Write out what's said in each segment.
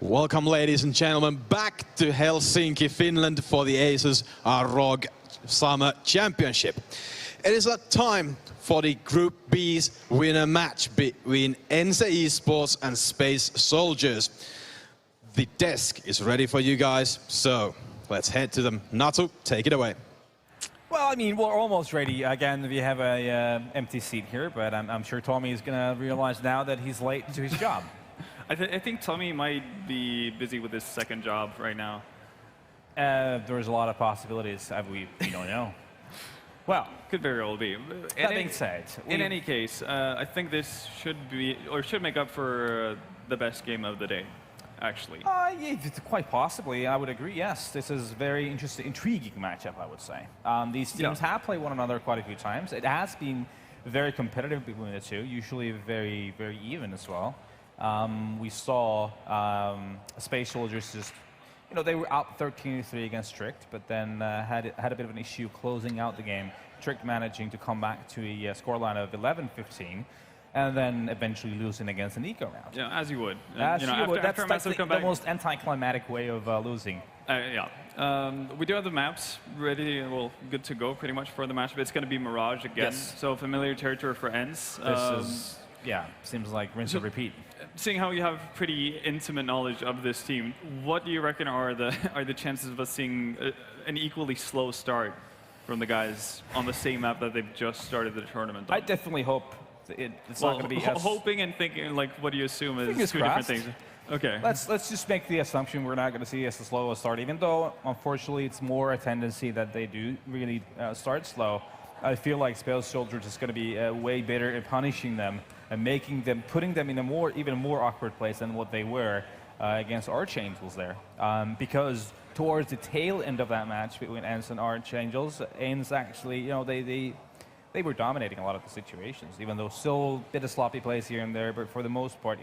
Welcome, ladies and gentlemen, back to Helsinki, Finland for the ASUS ROG Summer Championship. It is that time for the Group B's winner match between ENCE Esports and Space Soldiers. The desk is ready for you guys, so let's head to them. Natu, take it away. Well, I mean, we're almost ready. Again, we have an empty seat here, but I'm sure Tommy is going to realize now that he's late to his job. I think Tommy might be busy with his second job right now. There's a lot of possibilities. We don't know. Well, could very well be. That being said, in any case, I think this should be, or should make up for the best game of the day, actually. Yeah, quite possibly. I would agree. Yes, this is a very interesting, intriguing matchup, I would say. These teams have played one another quite a few times. It has been very competitive between the two, usually very, very even as well. We saw Space Soldiers just, they were up 13-3 against Strict, but then had a bit of an issue closing out the game. Strict managing to come back to a scoreline of 11-15, and then eventually losing against an eco round. Yeah, as you would. As you would. That's the comeback. most anticlimactic way of losing. Yeah. We do have the maps ready, well, good to go pretty much for the match, but it's going to be Mirage again, so familiar territory for ENCE. This is, yeah, seems like rinse and repeat. Seeing how you have pretty intimate knowledge of this team, what do you reckon are the chances of us seeing an equally slow start from the guys on the same map that they've just started the tournament on? I definitely hope it's not going to be as... Hoping and thinking, like, what do you assume is two crossed. different things? Okay. Let's just make the assumption we're not going to see as slow a start, even though, unfortunately, it's more a tendency that they do really start slow. I feel like Space Soldiers is going to be way better at punishing them and putting them in a even more awkward place than what they were against Archangels there. Because towards the tail end of that match between ENCE and Archangels, ENCE actually, they were dominating a lot of the situations, even though still a bit of sloppy plays here and there. But for the most part,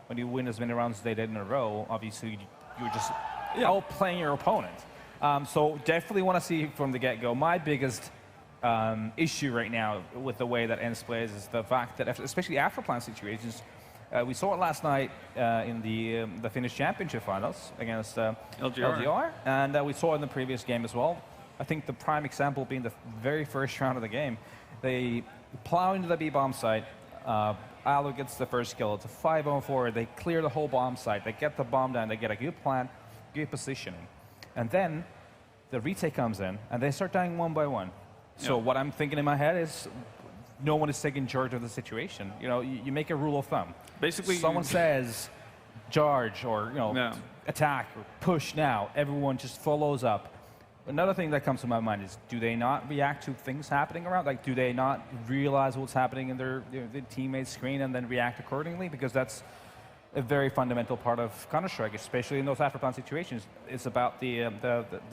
when you win as many rounds as they did in a row, obviously you're just outplaying your opponent. So definitely want to see from the get-go. My biggest issue right now with the way that ENCE plays is the fact that, especially after plan situations, we saw it last night in the Finnish Championship finals against LGR, and we saw it in the previous game as well. I think the prime example being the very first round of the game. They plow into the B-bomb site, Alu gets the first kill, it's a 5-on-4, they clear the whole bomb site, they get the bomb down, they get a good plan, good positioning. And then the retake comes in, and they start dying one by one. So what I'm thinking in my head is no one is taking charge of the situation. You make a rule of thumb. Basically, someone says charge or attack or push now, everyone just follows up. Another thing that comes to my mind is, do they not react to things happening around? Like, do they not realize what's happening in their teammates' screen and then react accordingly? Because that's a very fundamental part of Counter-Strike, especially in those after-plan situations. It's about the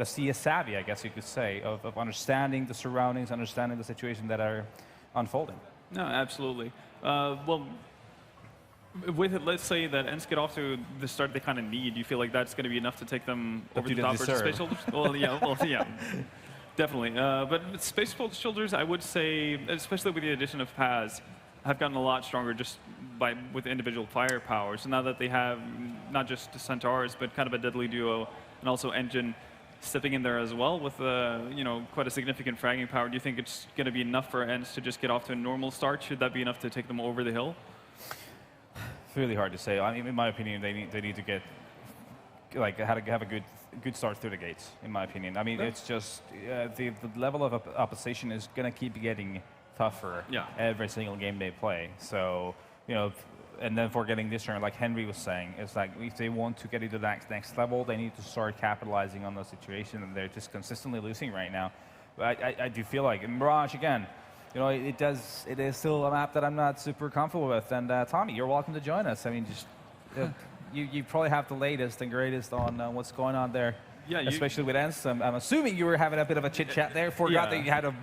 CS savvy, I guess you could say, of understanding the surroundings, understanding the situation that are unfolding. No, absolutely. Well, with it, let's say that ENCE get off to the start they kind of need. Do you feel like that's going to be enough to take them over the top for Space Soldiers? Well, yeah, definitely. But Space Soldiers, I would say, especially with the addition of Paz, have gotten a lot stronger just with individual firepower. So now that they have not just Centaurs, but kind of a deadly duo, and also Engine stepping in there as well with quite a significant fragging power, do you think it's going to be enough for ENCE to just get off to a normal start? Should that be enough to take them over the hill? It's really hard to say. I mean, in my opinion, they need to get have a good start through the gates. In my opinion, I mean, it's just the level of opposition is going to keep getting tougher every single game they play. So, and then for getting this turn, like Henry was saying, it's like if they want to get into that next level, they need to start capitalizing on the situation, and they're just consistently losing right now. But I do feel like Mirage again. It is still a map that I'm not super comfortable with. And Tommy, you're welcome to join us. I mean, just you probably have the latest and greatest on what's going on there. Yeah, especially with ENCE. I'm assuming you were having a bit of a chit-chat there. Forgot that you had a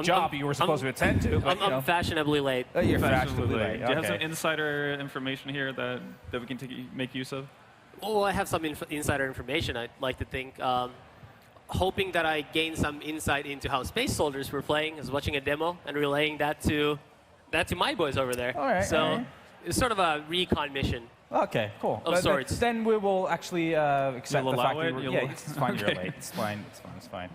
job you were supposed to attend to. But, I'm fashionably late. You're fashionably late. Do you have some insider information here that we can make use of? Oh, I have some insider information, I'd like to think. Hoping that I gain some insight into how Space Soldiers were playing. I was watching a demo and relaying that to my boys over there. All right, so it's sort of a recon mission. Okay, cool. Of sorts. Then we will actually accept the fact that Yeah, it's fine. You're late. It's fine. It's fine.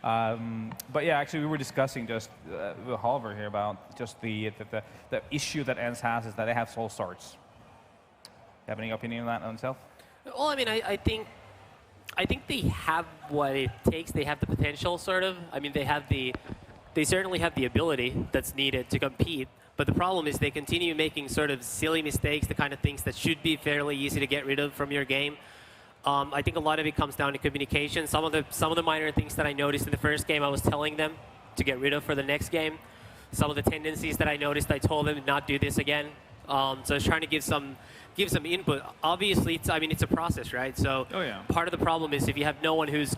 Yeah. But yeah, actually, we were discussing just with Halvor here about just the issue that ENCE has is that they have sole starts. You have any opinion on that themselves? Well, I mean, I think they have what it takes. They have the potential, sort of. I mean, they certainly have the ability that's needed to compete. But the problem is they continue making sort of silly mistakes, the kind of things that should be fairly easy to get rid of from your game. I think a lot of it comes down to communication. Some of the minor things that I noticed in the first game, I was telling them to get rid of for the next game. Some of the tendencies that I noticed, I told them to not do this again. So I was trying to give some input. Obviously, it's a process, right? So part of the problem is if you have no one who's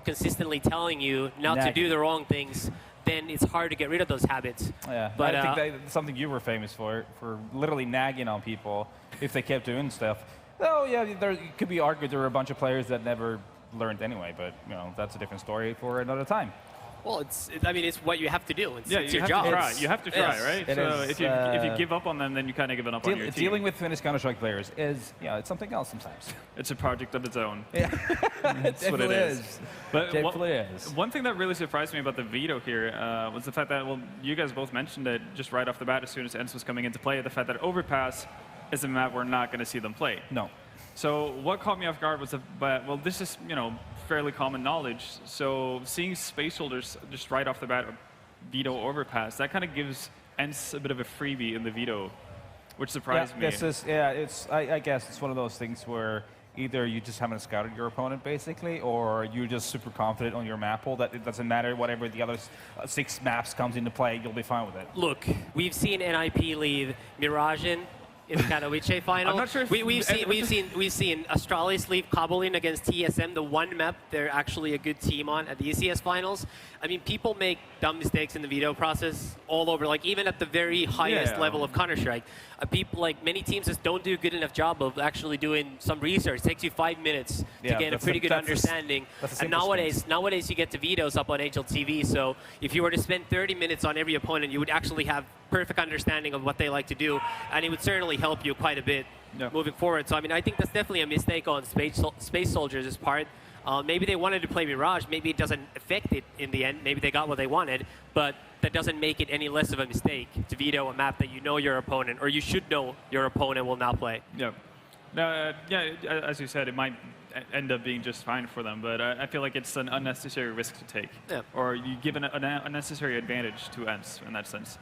consistently telling you not to do the wrong things, then it's hard to get rid of those habits. Yeah, but I think that's something you were famous for literally nagging on people if they kept doing stuff. Oh yeah, it could be argued there were a bunch of players that never learned anyway, but that's a different story for another time. Well, it's what you have to do. It's your job. job. You have to try, right? So if you give up on them, then you kind of given up on your team. Dealing with Finnish Counter-Strike players is, it's something else sometimes. It's a project of its own. Yeah, That's what it is. But is. One thing that really surprised me about the veto here was the fact that, well, you guys both mentioned it just right off the bat as soon as ENCE was coming into play, the fact that Overpass is a map we're not going to see them play. No. So what caught me off guard was this is, fairly common knowledge. So seeing Space Soldiers just right off the bat veto Overpass, that kind of gives ENCE a bit of a freebie in the veto, which surprised me. I guess it's one of those things where either you just haven't scouted your opponent, basically, or you're just super confident on your map pool that it doesn't matter whatever the other 6 maps comes into play, you'll be fine with it. Look, we've seen NIP leave Miragen in the Katowice final. I'm not sure if we've seen Astralis leave Kabulin against TSM, the one map they're actually a good team on at the ECS finals. I mean, people make dumb mistakes in the veto process all over, like even at the very highest level of Counter-Strike. People, like many teams, just don't do a good enough job of actually doing some research. It takes you 5 minutes to get a pretty good understanding. And nowadays you get to vetoes up on AssemblyTV, so if you were to spend 30 minutes on every opponent, you would actually have perfect understanding of what they like to do, and it would certainly help you quite a bit moving forward. So I mean, I think that's definitely a mistake on Space Soldiers' part. Maybe they wanted to play Mirage. Maybe it doesn't affect it in the end. Maybe they got what they wanted, but that doesn't make it any less of a mistake to veto a map that you know your opponent, or you should know your opponent will not play. Yeah. As you said, it might end up being just fine for them, but I feel like it's an unnecessary risk to take. Yeah. Or you give an unnecessary advantage to ENCE in that sense.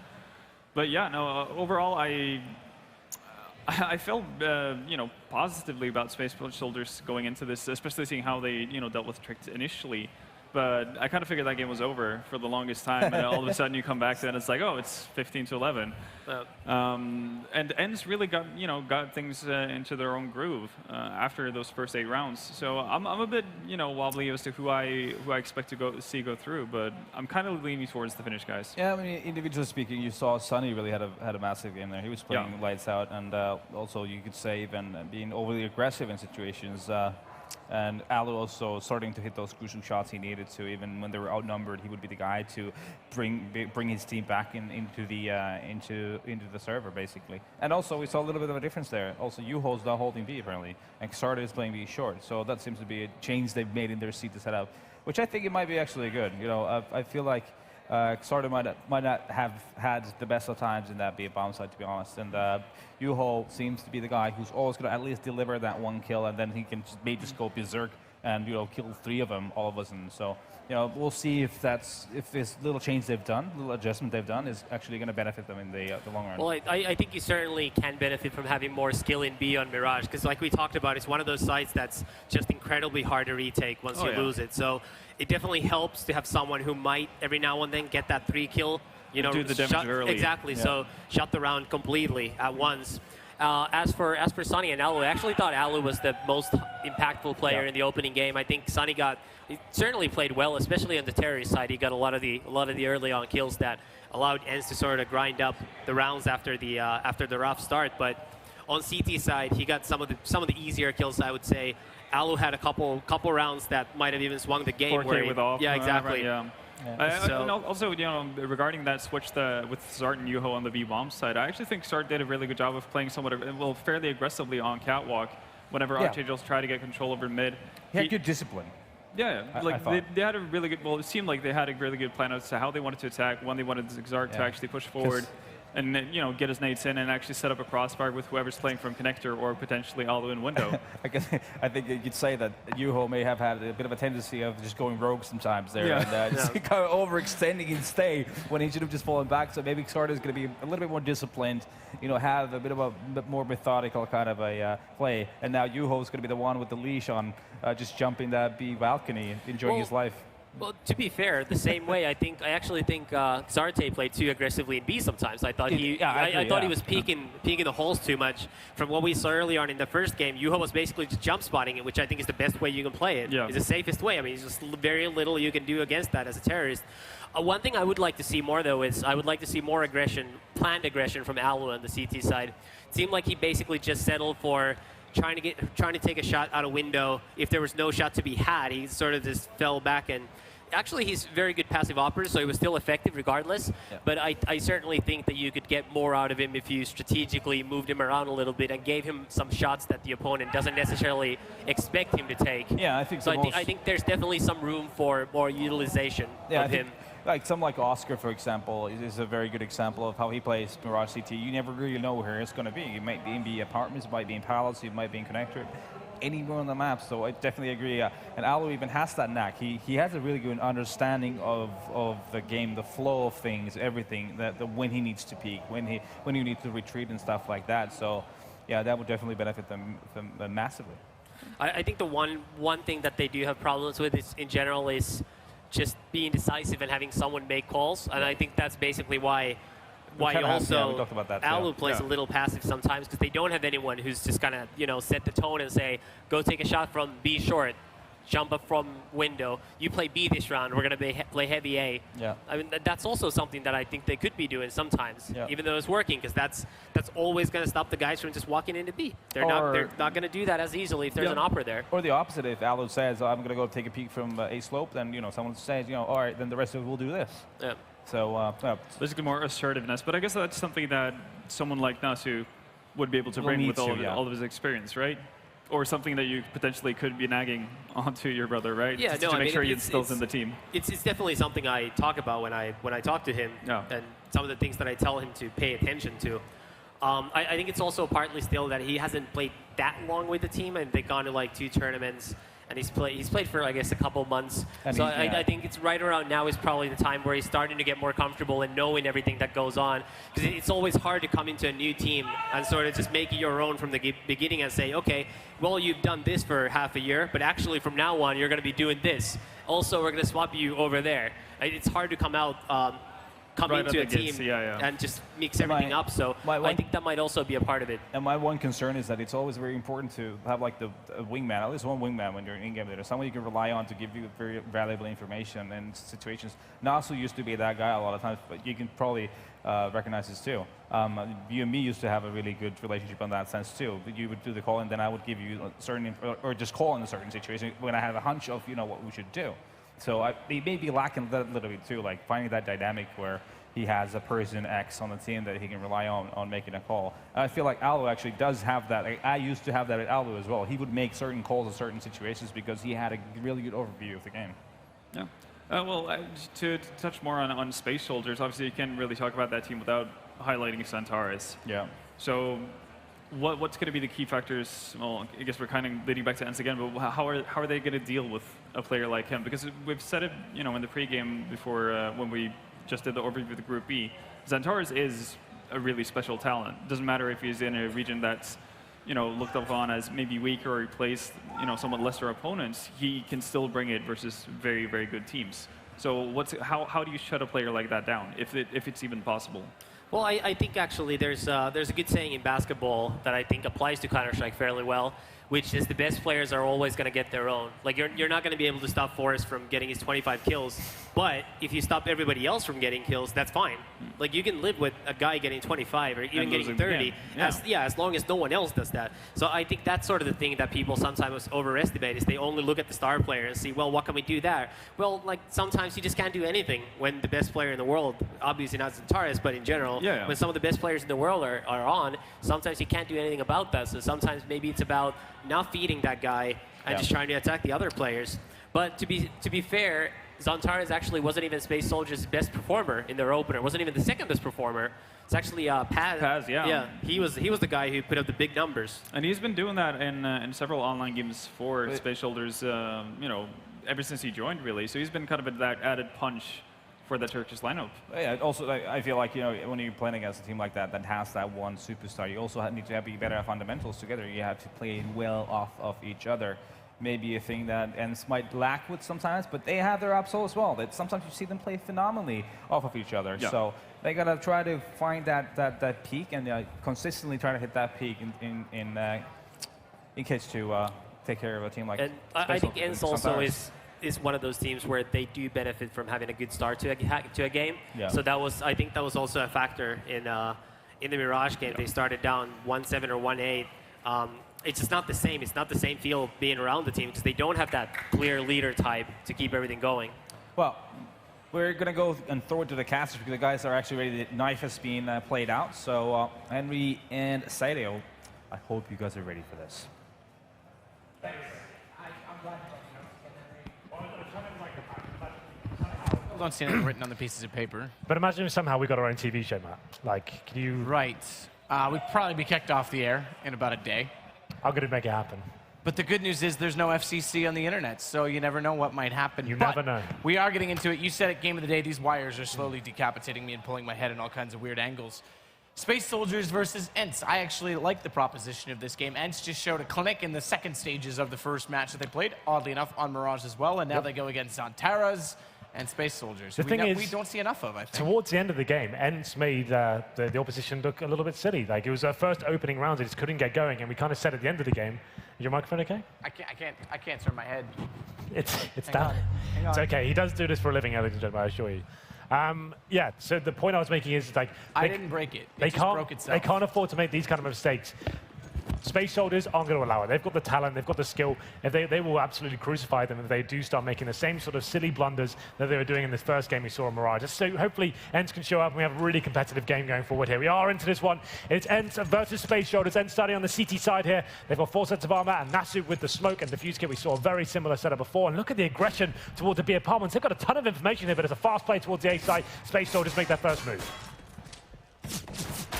But yeah, no, overall, I felt positively about Space Soldiers going into this, especially seeing how they dealt with Tricked initially. But I kind of figured that game was over for the longest time, and all of a sudden you come back to it and it's like, oh, it's 15-11. And ENCE really got things into their own groove after those first 8 rounds. So I'm a bit wobbly as to who I expect to see go through, but I'm kind of leaning towards the Finnish guys. Yeah, I mean, individually speaking, you saw Sunny really had a massive game there. He was playing lights out, and also you could say even being overly aggressive in situations. And Alu also starting to hit those crucial shots he needed to. Even when they were outnumbered, he would be the guy to bring his team back into the server, basically. And also, we saw a little bit of a difference there. Also, Yuho's not holding B, apparently. And Xarda is playing B short. So that seems to be a change they've made in their CT setup, which I think it might be actually good. I feel like Xarda might not have had the best of times in that B bomb side, to be honest. And Yuho seems to be the guy who's always going to at least deliver that 1 kill, and then he can maybe just go berserk and kill 3 of them all of a sudden. So we'll see if this little change they've done, little adjustment they've done, is actually going to benefit them in the long run. Well, I think you certainly can benefit from having more skill in B on Mirage, because like we talked about, it's one of those sites that's just incredibly hard to retake once you lose it. So it definitely helps to have someone who might every now and then get that 3 kill. Do the damage early. Exactly. Yeah. So shut the round completely at once. As for Sunny and Alu, I actually thought Alu was the most impactful player in the opening game. I think Sunny he certainly played well, especially on the terrorist side. He got a lot of the early on kills that allowed ENCE to sort of grind up the rounds after the rough start. But on CT side, he got some of the easier kills, I would say. Alu had a couple rounds that might have even swung the game. 4K with off. Yeah, exactly. And also, regarding that switch with Zart and Yuho on the B-bomb side, I actually think Zart did a really good job of playing fairly aggressively on catwalk whenever Archangels try to get control over mid. He had good discipline. Yeah, like they had a really good, well, it seemed like they had a really good plan as to how they wanted to attack, when they wanted Zart to actually push forward. And get his nades in and actually set up a crossfire with whoever's playing from connector or potentially Alu in window. I think you could say that Yuho may have had a bit of a tendency of just going rogue sometimes there and just kind of overextending and stay when he should have just fallen back. So maybe Xarda is going to be a little bit more disciplined, have a bit more methodical kind of a play. And now Yuho is going to be the one with the leash on, just jumping that B balcony, enjoying his life. Well, to be fair, the same way, I actually think Xarte played too aggressively in B sometimes. I thought he was peeking the holes too much. From what we saw early on in the first game, Yuho was basically just jump spotting it, which I think is the best way you can play it. It's the safest way. I mean, there's just very little you can do against that as a terrorist. One thing I would like to see more, though, is I would like to see more aggression, planned aggression from Alu on the CT side. It seemed like he basically just settled for trying to take a shot out a window. If there was no shot to be had, he sort of just fell back and. Actually, he's a very good passive operator, so he was still effective regardless. But I certainly think that you could get more out of him if you strategically moved him around a little bit and gave him some shots that the opponent doesn't necessarily expect him to take. Yeah, I think so. I think there's definitely some room for more utilization of him. Like Oscar, for example, is a very good example of how he plays Mirage CT. You never really know where it's going to be. It might be in apartments, it might be in palace, it might be in connector. Anywhere on the map, so I definitely agree. And Alu even has that knack. He has a really good understanding of the game, the flow of things, everything. When he needs to peak, when he needs to retreat and stuff like that. So, yeah, that would definitely benefit them massively. I think the one thing that they do have problems with is in general is just being decisive and having someone make calls, and I think that's basically why also Alu plays a little passive sometimes because they don't have anyone who's just kind of set the tone and say, go take a shot from B short, jump up from window. You play B this round. We're going to play heavy A. I mean that's also something that I think they could be doing sometimes, even though it's working, because that's always going to stop the guys from just walking into B. They're not going to do that as easily if there's an opera there. Or the opposite, if Alu says, I'm going to go take a peek from A slope, then someone says, all right, then the rest of it will do this. So basically more assertiveness, but I guess that's something that someone like Nasu would be able to bring with all of his experience, right? Or something that you potentially could be nagging onto your brother, right? Yeah, to make sure he instills in the team. It's definitely something I talk about when I talk to him, and some of the things that I tell him to pay attention to. I think it's also partly still that he hasn't played that long with the team, and they've gone to like 2 tournaments. And he's played for, I guess, a couple months. So I think it's right around now is probably the time where he's starting to get more comfortable and knowing everything that goes on. Because it's always hard to come into a new team and sort of just make it your own from the beginning and say, okay, well, you've done this for half a year, but actually from now on, you're going to be doing this. Also, we're going to swap you over there. It's hard to come into a team and just mix everything up. So I think that might also be a part of it. And my one concern is that it's always very important to have like the wingman, at least one wingman when you're in in-game leader, someone you can rely on to give you very valuable information in situations. Nasu used to be that guy a lot of times, but you can probably recognize this too. You and me used to have a really good relationship in that sense too. You would do the call and then I would give you a certain, or just call in a certain situation when I have a hunch of what we should do. So they may be lacking that a little bit too, like finding that dynamic where he has a person X on the team that he can rely on making a call. And I feel like Alu actually does have that. I used to have that at Alu as well. He would make certain calls in certain situations because he had a really good overview of the game. Yeah. To touch more on Space Soldiers, obviously you can't really talk about that team without highlighting Centaurus. Yeah. So what's going to be the key factors? Well, I guess we're kind of leading back to ENCE again, but how are they going to deal with a player like him? Because we've said it, in the pregame before when we just did the overview of the Group B. Centaurus is a really special talent. Doesn't matter if he's in a region that's looked upon as maybe weaker or he plays somewhat lesser opponents. He can still bring it versus very, very good teams. So how do you shut a player like that down if it's even possible? Well, I think actually there's a good saying in basketball that I think applies to Counter-Strike fairly well, which is the best players are always going to get their own. Like, you're not going to be able to stop Forrest from getting his 25 kills, but if you stop everybody else from getting kills, that's fine. Like, you can live with a guy getting 25 or even getting 30, as long as no one else does that. So I think that's sort of the thing that people sometimes overestimate, is they only look at the star player and see, well, what can we do there? Well, like, sometimes you just can't do anything when the best player in the world, obviously not Zantares, but in general, when some of the best players in the world are on, sometimes you can't do anything about that. So sometimes maybe it's about not feeding that guy and just trying to attack the other players. But to be fair, Zantares actually wasn't even Space Soldier's best performer in their opener. Wasn't even the second best performer. It's actually Paz. Paz, Yeah, he was the guy who put up the big numbers. And he's been doing that in several online games for Space Shoulders, you know, ever since he joined, really. So he's been kind of that added punch for the Turkish lineup. Yeah, also, I feel like, you know, when you're playing against a team like that has that one superstar, you also need to be better at fundamentals together. You have to play well off of each other. Maybe a thing that ENCE might lack with sometimes, but they have their upsole as well. That sometimes you see them play phenomenally off of each other. Yeah. So they gotta try to find that peak and consistently try to hit that peak in case to take care of a team like. And I think ENCE also is one of those teams where they do benefit from having a good start to a game. Yeah. So I think that was also a factor in the Mirage game. They started down 1-7 or 1-8. It's just not the same. It's not the same feel being around the team because they don't have that clear leader type to keep everything going. Well, we're going to go and throw it to the casters because the guys are actually ready. The knife is being played out. So Henry and Sadio, I hope you guys are ready for this. I don't see anything written on the pieces of paper. But imagine if somehow we got our own TV show, Matt. Like, can you... Right. We'd probably be kicked off the air in about a day. I'm going to make it happen. But the good news is there's no FCC on the internet, so you never know what might happen. You never know. We are getting into it. You said at Game of the Day, these wires are slowly decapitating me and pulling my head in all kinds of weird angles. Space Soldiers versus ENCE. I actually like the proposition of this game. ENCE just showed a clinic in the second stages of the first match that they played, oddly enough, on Mirage as well, and now they go against Zantares and Space Soldiers. The thing is, we don't see enough of, I think. Towards the end of the game, ENCE made the opposition look a little bit silly. Like, it was our first opening round, they just couldn't get going, and we kind of said at the end of the game, is your microphone okay? I can't turn my head. It's down. It's okay. He does do this for a living, ladies and gentlemen, I assure you. Yeah, so the point I was making is, like... I didn't break it. It just broke itself. They can't afford to make these kind of mistakes. Space Soldiers aren't going to allow it. They've got the talent, they've got the skill. If they will absolutely crucify them if they do start making the same sort of silly blunders that they were doing in this first game we saw in Mirage. So hopefully ENCE can show up and we have a really competitive game going forward here. We are into this one. It's ENCE versus Space Soldiers. ENCE starting on the CT side here. They've got 4 sets of armor, and Nasu with the smoke and defuse kit. We saw a very similar setup before. And look at the aggression towards the B apartments. They've got a ton of information here, but it's a fast play towards the A side. Space Soldiers make their first move.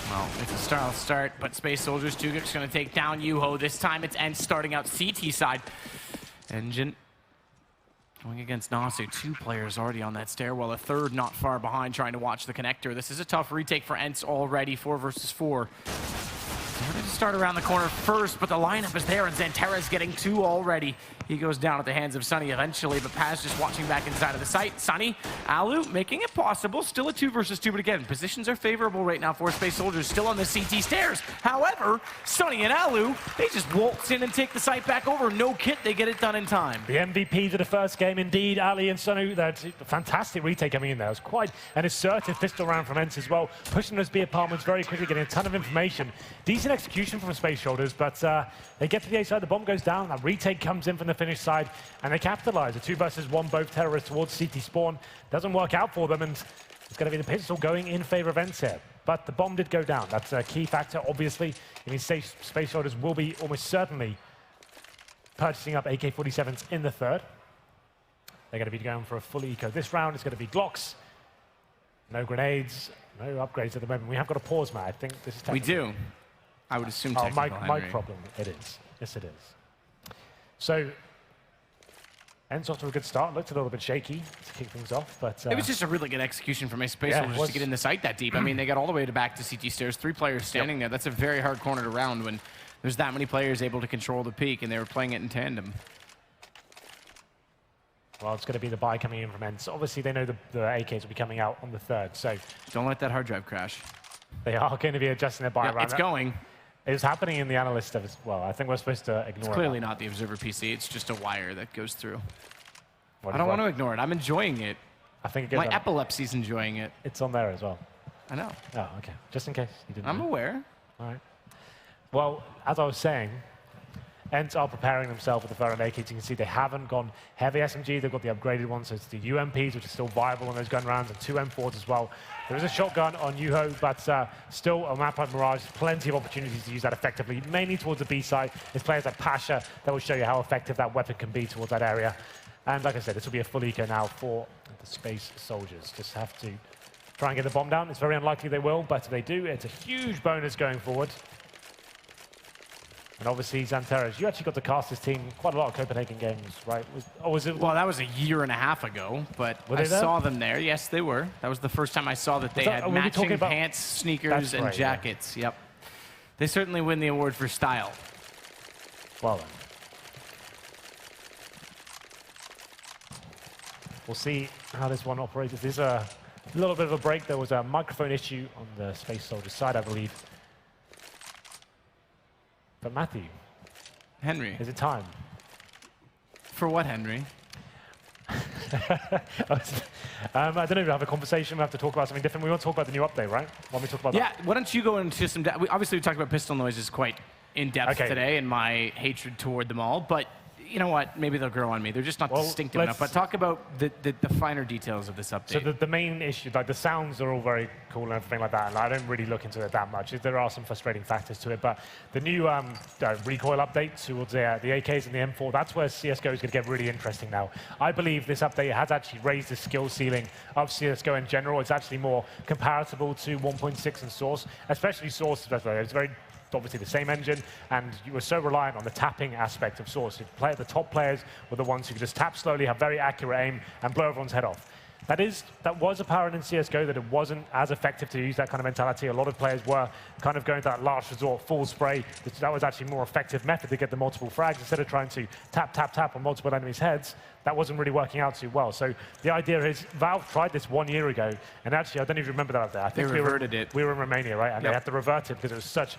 Well, it's a style start, but Space Soldiers, Tuguk's going to take down Yuho. This time it's ENCE starting out CT side. Engine going against Nasu. 2 players already on that stairwell. A third not far behind trying to watch the connector. This is a tough retake for ENCE already. 4 versus 4. They're going to start around the corner first, but the lineup is there, and Zantares getting 2 already. He goes down at the hands of Sunny eventually, but Paz just watching back inside of the site. Sunny, Alu making it possible. Still a 2 versus 2, but again, positions are favorable right now for Space Soldiers, still on the CT stairs. However, Sunny and Alu, they just waltz in and take the site back over. No kit, they get it done in time. The MVPs of the first game, indeed, Ali and Sonu. That's a fantastic retake coming in there. It was quite an assertive pistol round from ENCE as well, pushing those B apartments very quickly, getting a ton of information. Decent execution from Space Soldiers, but they get to the A side, the bomb goes down, that retake comes in from the finish side, and they capitalize. A 2 versus 1, both terrorists towards CT spawn. Doesn't work out for them, and it's going to be the pistol going in favor of ENCE here. But the bomb did go down. That's a key factor, obviously. It means Space Soldiers will be almost certainly purchasing up AK-47s in the third. They're going to be going for a full eco. This round is going to be Glocks. No grenades, no upgrades at the moment. We have got a pause, Matt. I think this is technical. We do. I would assume technical, mic problem. It is. Yes, it is. So, ENCE off to a good start. Looked a little bit shaky to kick things off, but... it was just a really good execution from Space Soldiers to get in the site that deep. I mean, they got all the way back to CT stairs. 3 players standing there. That's a very hard corner to round when there's that many players able to control the peak, and they were playing it in tandem. Well, it's going to be the buy coming in from ENCE. Obviously, they know the AKs will be coming out on the third, so... Don't let that hard drive crash. They are going to be adjusting their buy around. It's going. It's happening in the analyst stuff as well. I think we're supposed to ignore it. It's clearly not the observer PC. It's just a wire that goes through. I don't want to ignore it. I'm enjoying it. I think it goes My epilepsy's enjoying it. It's on there as well. I know. Oh, okay. Just in case you didn't I'm know. aware. All right. Well, as I was saying, ENCE are preparing themselves for the Ferro AK. You can see they haven't gone heavy SMG. They've got the upgraded ones, so it's the UMPs, which are still viable on those gun rounds, and 2 M4s as well. There is a shotgun on Yuho, but still a map like Mirage, plenty of opportunities to use that effectively, mainly towards the B side. There's players like Pasha that will show you how effective that weapon can be towards that area. And like I said, this will be a full eco now for the Space Soldiers. Just have to try and get the bomb down. It's very unlikely they will, but if they do, it's a huge bonus going forward. And obviously, Xanteres, you actually got to cast this team quite a lot of Copenhagen games, right? Was it? Well, that was a year and a half ago, but I saw them there. Yes, they were. That was the first time I saw that they had matching pants, sneakers, and jackets. Yeah. Yep. They certainly win the award for style. Well then. We'll see how this one operates. There's a little bit of a break. There was a microphone issue on the Space Soldier side, I believe. But Matthew. Henry. Is it time? For what, Henry? I don't know if we have a conversation. We have to talk about something different. We want to talk about the new update, right? Why don't we talk about that? Yeah, why don't you go into some... Obviously, we talked about pistol noises quite in-depth today and my hatred toward them all, but you know what? Maybe they'll grow on me. They're just not distinctive enough. But talk about the finer details of this update. So the main issue, like the sounds are all very cool and everything like that, and I don't really look into it that much. There are some frustrating factors to it, but the new recoil update towards the AKs and the M4, that's where CSGO is going to get really interesting now. I believe this update has actually raised the skill ceiling of CSGO in general. It's actually more comparable to 1.6 and Source, especially Source. It's very obviously the same engine, and you were so reliant on the tapping aspect of Source. The top players were the ones who could just tap slowly, have very accurate aim, and blow everyone's head off. That was apparent in CSGO, that it wasn't as effective to use that kind of mentality. A lot of players were kind of going to that last resort, full spray. That was actually a more effective method to get the multiple frags. Instead of trying to tap, tap, tap on multiple enemies' heads, that wasn't really working out too well. So the idea is, Valve tried this 1 year ago, and actually, I don't even remember that up there. I think they reverted it. We were in Romania, right? And they had to revert it because it was such...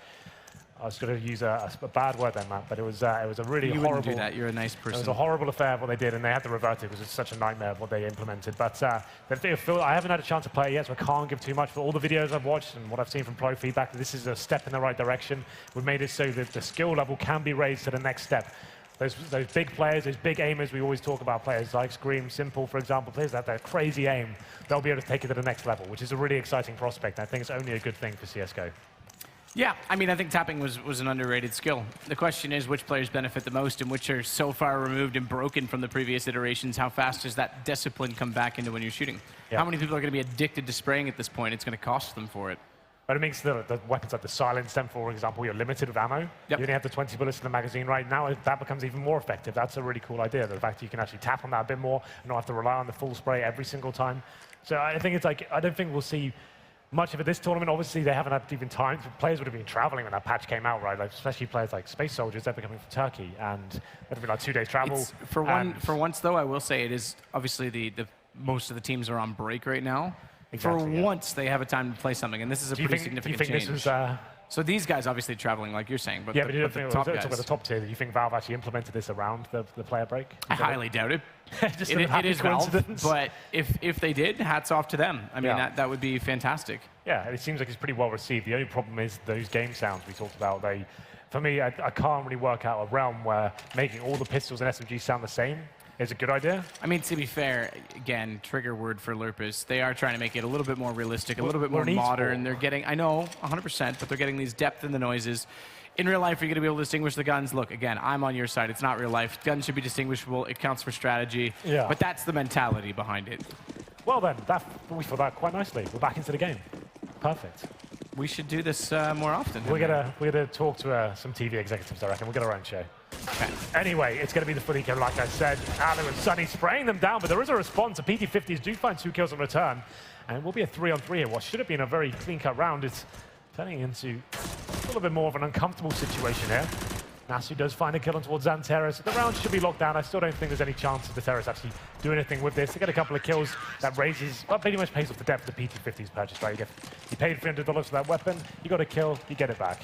I was going to use a bad word then, Matt, but it was a really horrible... You wouldn't do that. You're a nice person. It was a horrible affair of what they did, and they had to revert it because it's such a nightmare of what they implemented. But I haven't had a chance to play it yet, so I can't give too much. For all the videos I've watched and what I've seen from pro feedback, this is a step in the right direction. We've made it so that the skill level can be raised to the next step. Those big players, those big aimers, we always talk about players like Scream, Simple, for example, players that have that crazy aim, they'll be able to take it to the next level, which is a really exciting prospect. I think it's only a good thing for CSGO. Yeah, I mean, I think tapping was an underrated skill. The question is which players benefit the most and which are so far removed and broken from the previous iterations. How fast does that discipline come back into when you're shooting? Yeah. How many people are going to be addicted to spraying at this point? It's going to cost them for it. But it makes the weapons like the silenced M4, for example, you're limited with ammo. Yep. You only have the 20 bullets in the magazine right now. That becomes even more effective. That's a really cool idea. The fact that you can actually tap on that a bit more and not have to rely on the full spray every single time. So I think it's like, I don't think we'll see much of it this tournament. Obviously, they haven't had even time. Players would have been traveling when that patch came out, right? Like, especially players like Space Soldiers, they're coming from Turkey, and it'll be like 2 days travel. For once, though, I will say it is obviously the most of the teams are on break right now. Exactly, for once, they have a time to play something, and this is a pretty significant change. This was, so these guys obviously traveling, like you're saying, but yeah, the top guys. Talk about the top tier. Do you think Valve actually implemented this around the player break? I highly doubt it. It is Valve, but if they did, hats off to them. I mean, that would be fantastic. Yeah, it seems like it's pretty well received. The only problem is those game sounds we talked about. For me, I can't really work out a realm where making all the pistols and SMGs sound the same is a good idea. I mean, to be fair, again, trigger word for Lurpus, they are trying to make it a little bit more realistic, a little bit more modern. They're getting, I know, 100%, but they're getting these depth in the noises. In real life, you're going to be able to distinguish the guns. Look, again, I'm on your side. It's not real life. Guns should be distinguishable. It counts for strategy. Yeah. But that's the mentality behind it. Well then, we filled that quite nicely. We're back into the game. Perfect. We should do this more often. We're gonna talk to some TV executives, I reckon. We'll get our own show. Okay. Anyway, it's going to be the full eco, like I said. Alu and Sunny spraying them down, but there is a response. The PT50s do find 2 kills on return, and it will be a 3-on-3 here. What should have been a very clean-cut round, it's turning into a little bit more of an uncomfortable situation here. Nasu does find a kill on towards Xanteres. The round should be locked down. I still don't think there's any chance of the Terrorists actually do anything with this. They get a couple of kills. That raises, well, pretty much pays off the depth of the PT50's purchase, right? You paid $300 for that weapon, you got a kill, you get it back.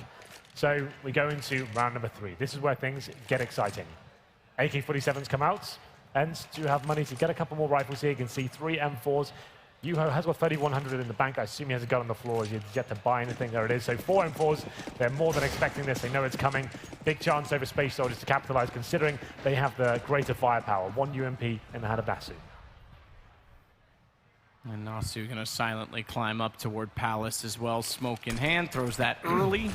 So we go into round number 3. This is where things get exciting. AK-47s come out. ENCE do have money to get a couple more rifles here. You can see 3 M4s. Yuho has got 3,100 in the bank. I assume he has a gun on the floor. He's yet to buy anything. There it is. So 4 M4s. They're more than expecting this. They know it's coming. Big chance over Space Soldiers to capitalize, considering they have the greater firepower. 1 UMP in the hand of Nasu. And Nasu going to silently climb up toward Palace as well. Smoke in hand. Throws that early.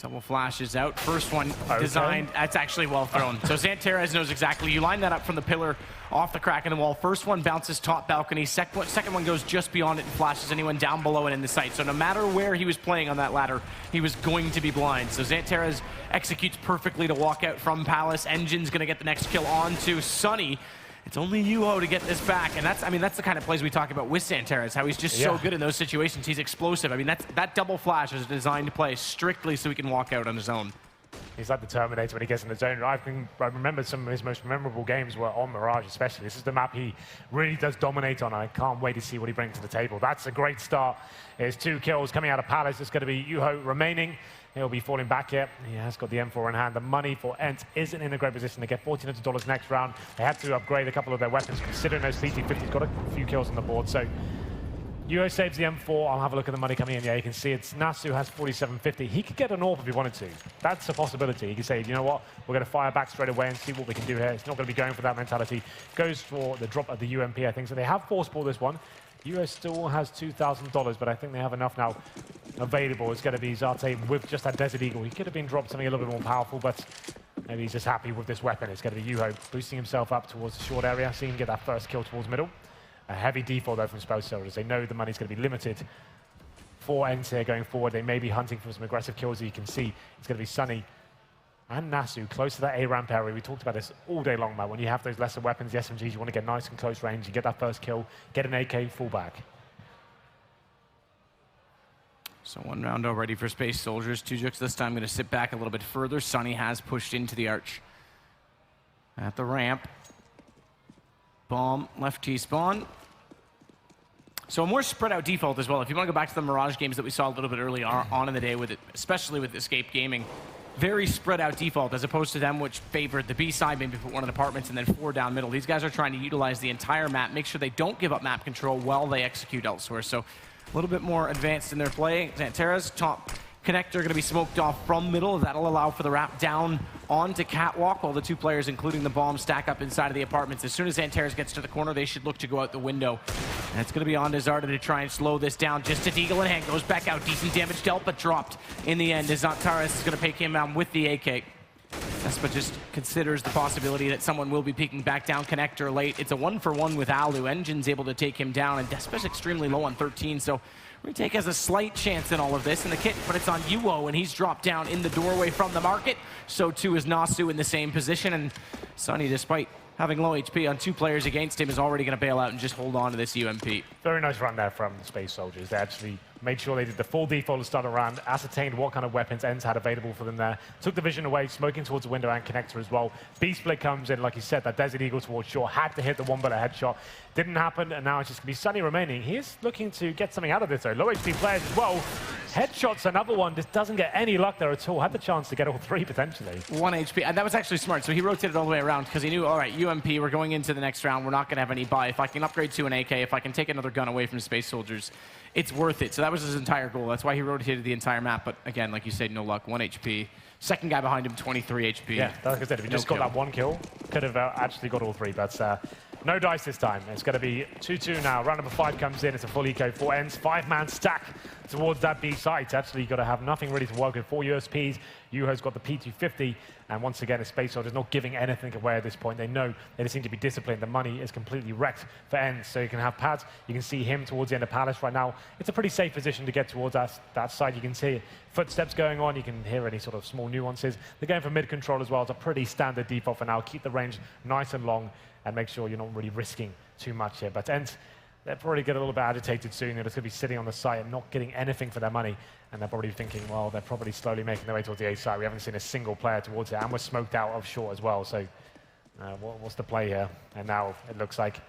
Double flashes out. First one designed. That's actually well thrown. So Xanterez knows exactly. You line that up from the pillar off the crack in the wall. First one bounces top balcony. Second one goes just beyond it and flashes anyone down below and in the sight. So no matter where he was playing on that ladder, he was going to be blind. So Xanterez executes perfectly to walk out from Palace. Engine's going to get the next kill onto Sunny. It's only Yuho to get this back, and that's the kind of plays we talk about with Xanterez, how he's just so good in those situations. He's explosive. I mean, that double flash is designed to play strictly so he can walk out on his own. He's like the Terminator when he gets in the zone. I remember some of his most memorable games were on Mirage, especially. This is the map he really does dominate on. I can't wait to see what he brings to the table. That's a great start. There's 2 kills coming out of Palace. It's going to be Yuho remaining. He'll be falling back here. He has got the M4 in hand. The money for ENCE isn't in a great position. They get $1,400 next round. They had to upgrade a couple of their weapons, considering those CT-50's got a few kills on the board. So Yuho saves the M4. I'll have a look at the money coming in. Yeah, you can see it's Nasu has 4750. He could get an AWP if he wanted to. That's a possibility. He could say, you know what, we're going to fire back straight away and see what we can do here. It's not going to be going for that mentality. Goes for the drop of the UMP, I think. So they have force ball this one. Yuho still has $2,000, but I think they have enough now available. It's going to be Zate with just that Desert Eagle. He could have been dropped something a little bit more powerful, but maybe he's just happy with this weapon. It's going to be Yuho boosting himself up towards the short area, seeing him get that first kill towards middle. A heavy default, though, from Space Soldiers. They know the money's going to be limited for ENCE here going forward. They may be hunting for some aggressive kills. As you can see, it's going to be Sunny and Nasu close to that A-ramp area. We talked about this all day long, man. When you have those lesser weapons, the SMGs, you want to get nice and close range. You get that first kill, get an AK, fall back. So 1 round already for Space Soldiers. Tujux this time going to sit back a little bit further. Sunny has pushed into the arch. At the ramp. Bomb, left T-spawn. So a more spread out default as well. If you want to go back to the Mirage games that we saw a little bit early on in the day, with it, especially with Escape Gaming, very spread out default as opposed to them which favored the B side, maybe put 1 in apartments and then 4 down middle. These guys are trying to utilize the entire map, make sure they don't give up map control while they execute elsewhere. So a little bit more advanced in their play. Xanterez, top connector going to be smoked off from middle. That'll allow for the wrap down onto Catwalk, while the 2 players, including the bomb, stack up inside of the apartments. As soon as Xanterez gets to the corner, they should look to go out the window. And it's going to be on to Zarda to try and slow this down. Just a Deagle in hand, goes back out. Decent damage dealt, but dropped in the end as Xanterez is going to take him down with the AK. Despa just considers the possibility that someone will be peeking back down connector late. It's a 1-for-1 with Alu. Engine's able to take him down, and Despa's extremely low on 13, so Retake has a slight chance in all of this in the kit, but it's on Yuho, and he's dropped down in the doorway from the market. So too is Nasu in the same position, and Sunny, despite having low HP on 2 players against him, is already going to bail out and just hold on to this UMP. Very nice run there from the Space Soldiers. They actually made sure they did the full default to start around, ascertained what kind of weapons ENCE had available for them there, took the vision away, smoking towards the window and connector as well. B-split comes in, like you said, that Desert Eagle towards short, had to hit the 1-bullet headshot. Didn't happen, and now it's just going to be Sunny remaining. He is looking to get something out of this, though. Low HP players as well. Headshot's another one, just doesn't get any luck there at all. Had the chance to get all 3, potentially. 1 HP, and that was actually smart. So he rotated all the way around, because he knew, all right, UMP, we're going into the next round. We're not going to have any buy. If I can upgrade to an AK, if I can take another gun away from Space Soldiers, it's worth it. So that was his entire goal. That's why he rotated the entire map. But again, like you said, no luck. 1 HP. Second guy behind him, 23 HP. Yeah, like I said, if he just got that 1 kill, could have actually got all 3. But no dice this time. It's going to be 2-2 now. Round number 5 comes in. It's a full eco for ENCE. 5-man stack towards that B site. Actually, you've got to have nothing really to work with. 4 USPs. Yuho's got the P250. And once again, a Space Soldiers not giving anything away at this point. They know they seem to be disciplined. The money is completely wrecked for ENCE. So you can have pads. You can see him towards the end of Palace right now. It's a pretty safe position to get towards that side. You can see footsteps going on. You can hear any sort of small nuances. They're going for mid-control as well. It's a pretty standard default for now. Keep the range nice and long and make sure you're not really risking too much here. But ENCE, they'll probably get a little bit agitated soon. They're just going to be sitting on the site and not getting anything for their money. And they're probably thinking, well, they're probably slowly making their way towards the A site. We haven't seen a single player towards it. And we're smoked out of short as well. So what's the play here? And now it looks like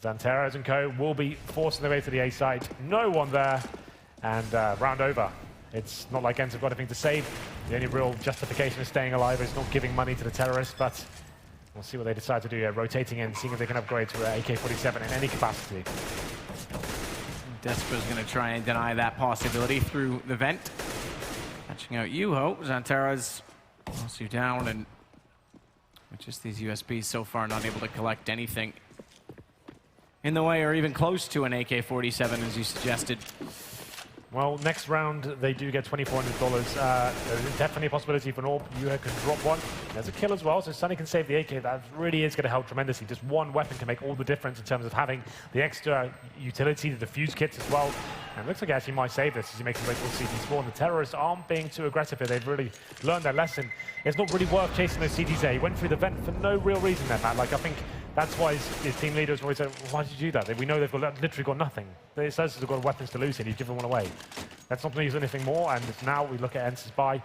Xanterez and co will be forcing their way to the A site. No one there. And round over. It's not like ENCE have got anything to save. The only real justification of staying alive is not giving money to the terrorists, but we'll see what they decide to do here. Rotating in, seeing if they can upgrade to an AK-47 in any capacity. Despa's going to try and deny that possibility through the vent. Catching out Yuho. Xantara's also down, and with just these USBs so far, not able to collect anything in the way or even close to an AK-47, as you suggested. Well, next round, they do get $2,400. There's definitely a possibility for an AWP. Yuho can drop one. There's a kill as well, so Sunny can save the AK. That really is going to help tremendously. Just one weapon can make all the difference in terms of having the extra utility, the defuse kits as well. And it looks like he actually might save this as he makes his way towards CT spawn. The terrorists aren't being too aggressive here. They've really learned their lesson. It's not really worth chasing those CTs there. He went through the vent for no real reason there, Matt. Like, I think that's why his team leaders always say, why did you do that? We know they've got, literally got nothing. It says they've got weapons to lose and he's given one away. That's not going to use anything more, and now we look at ENCE's buy.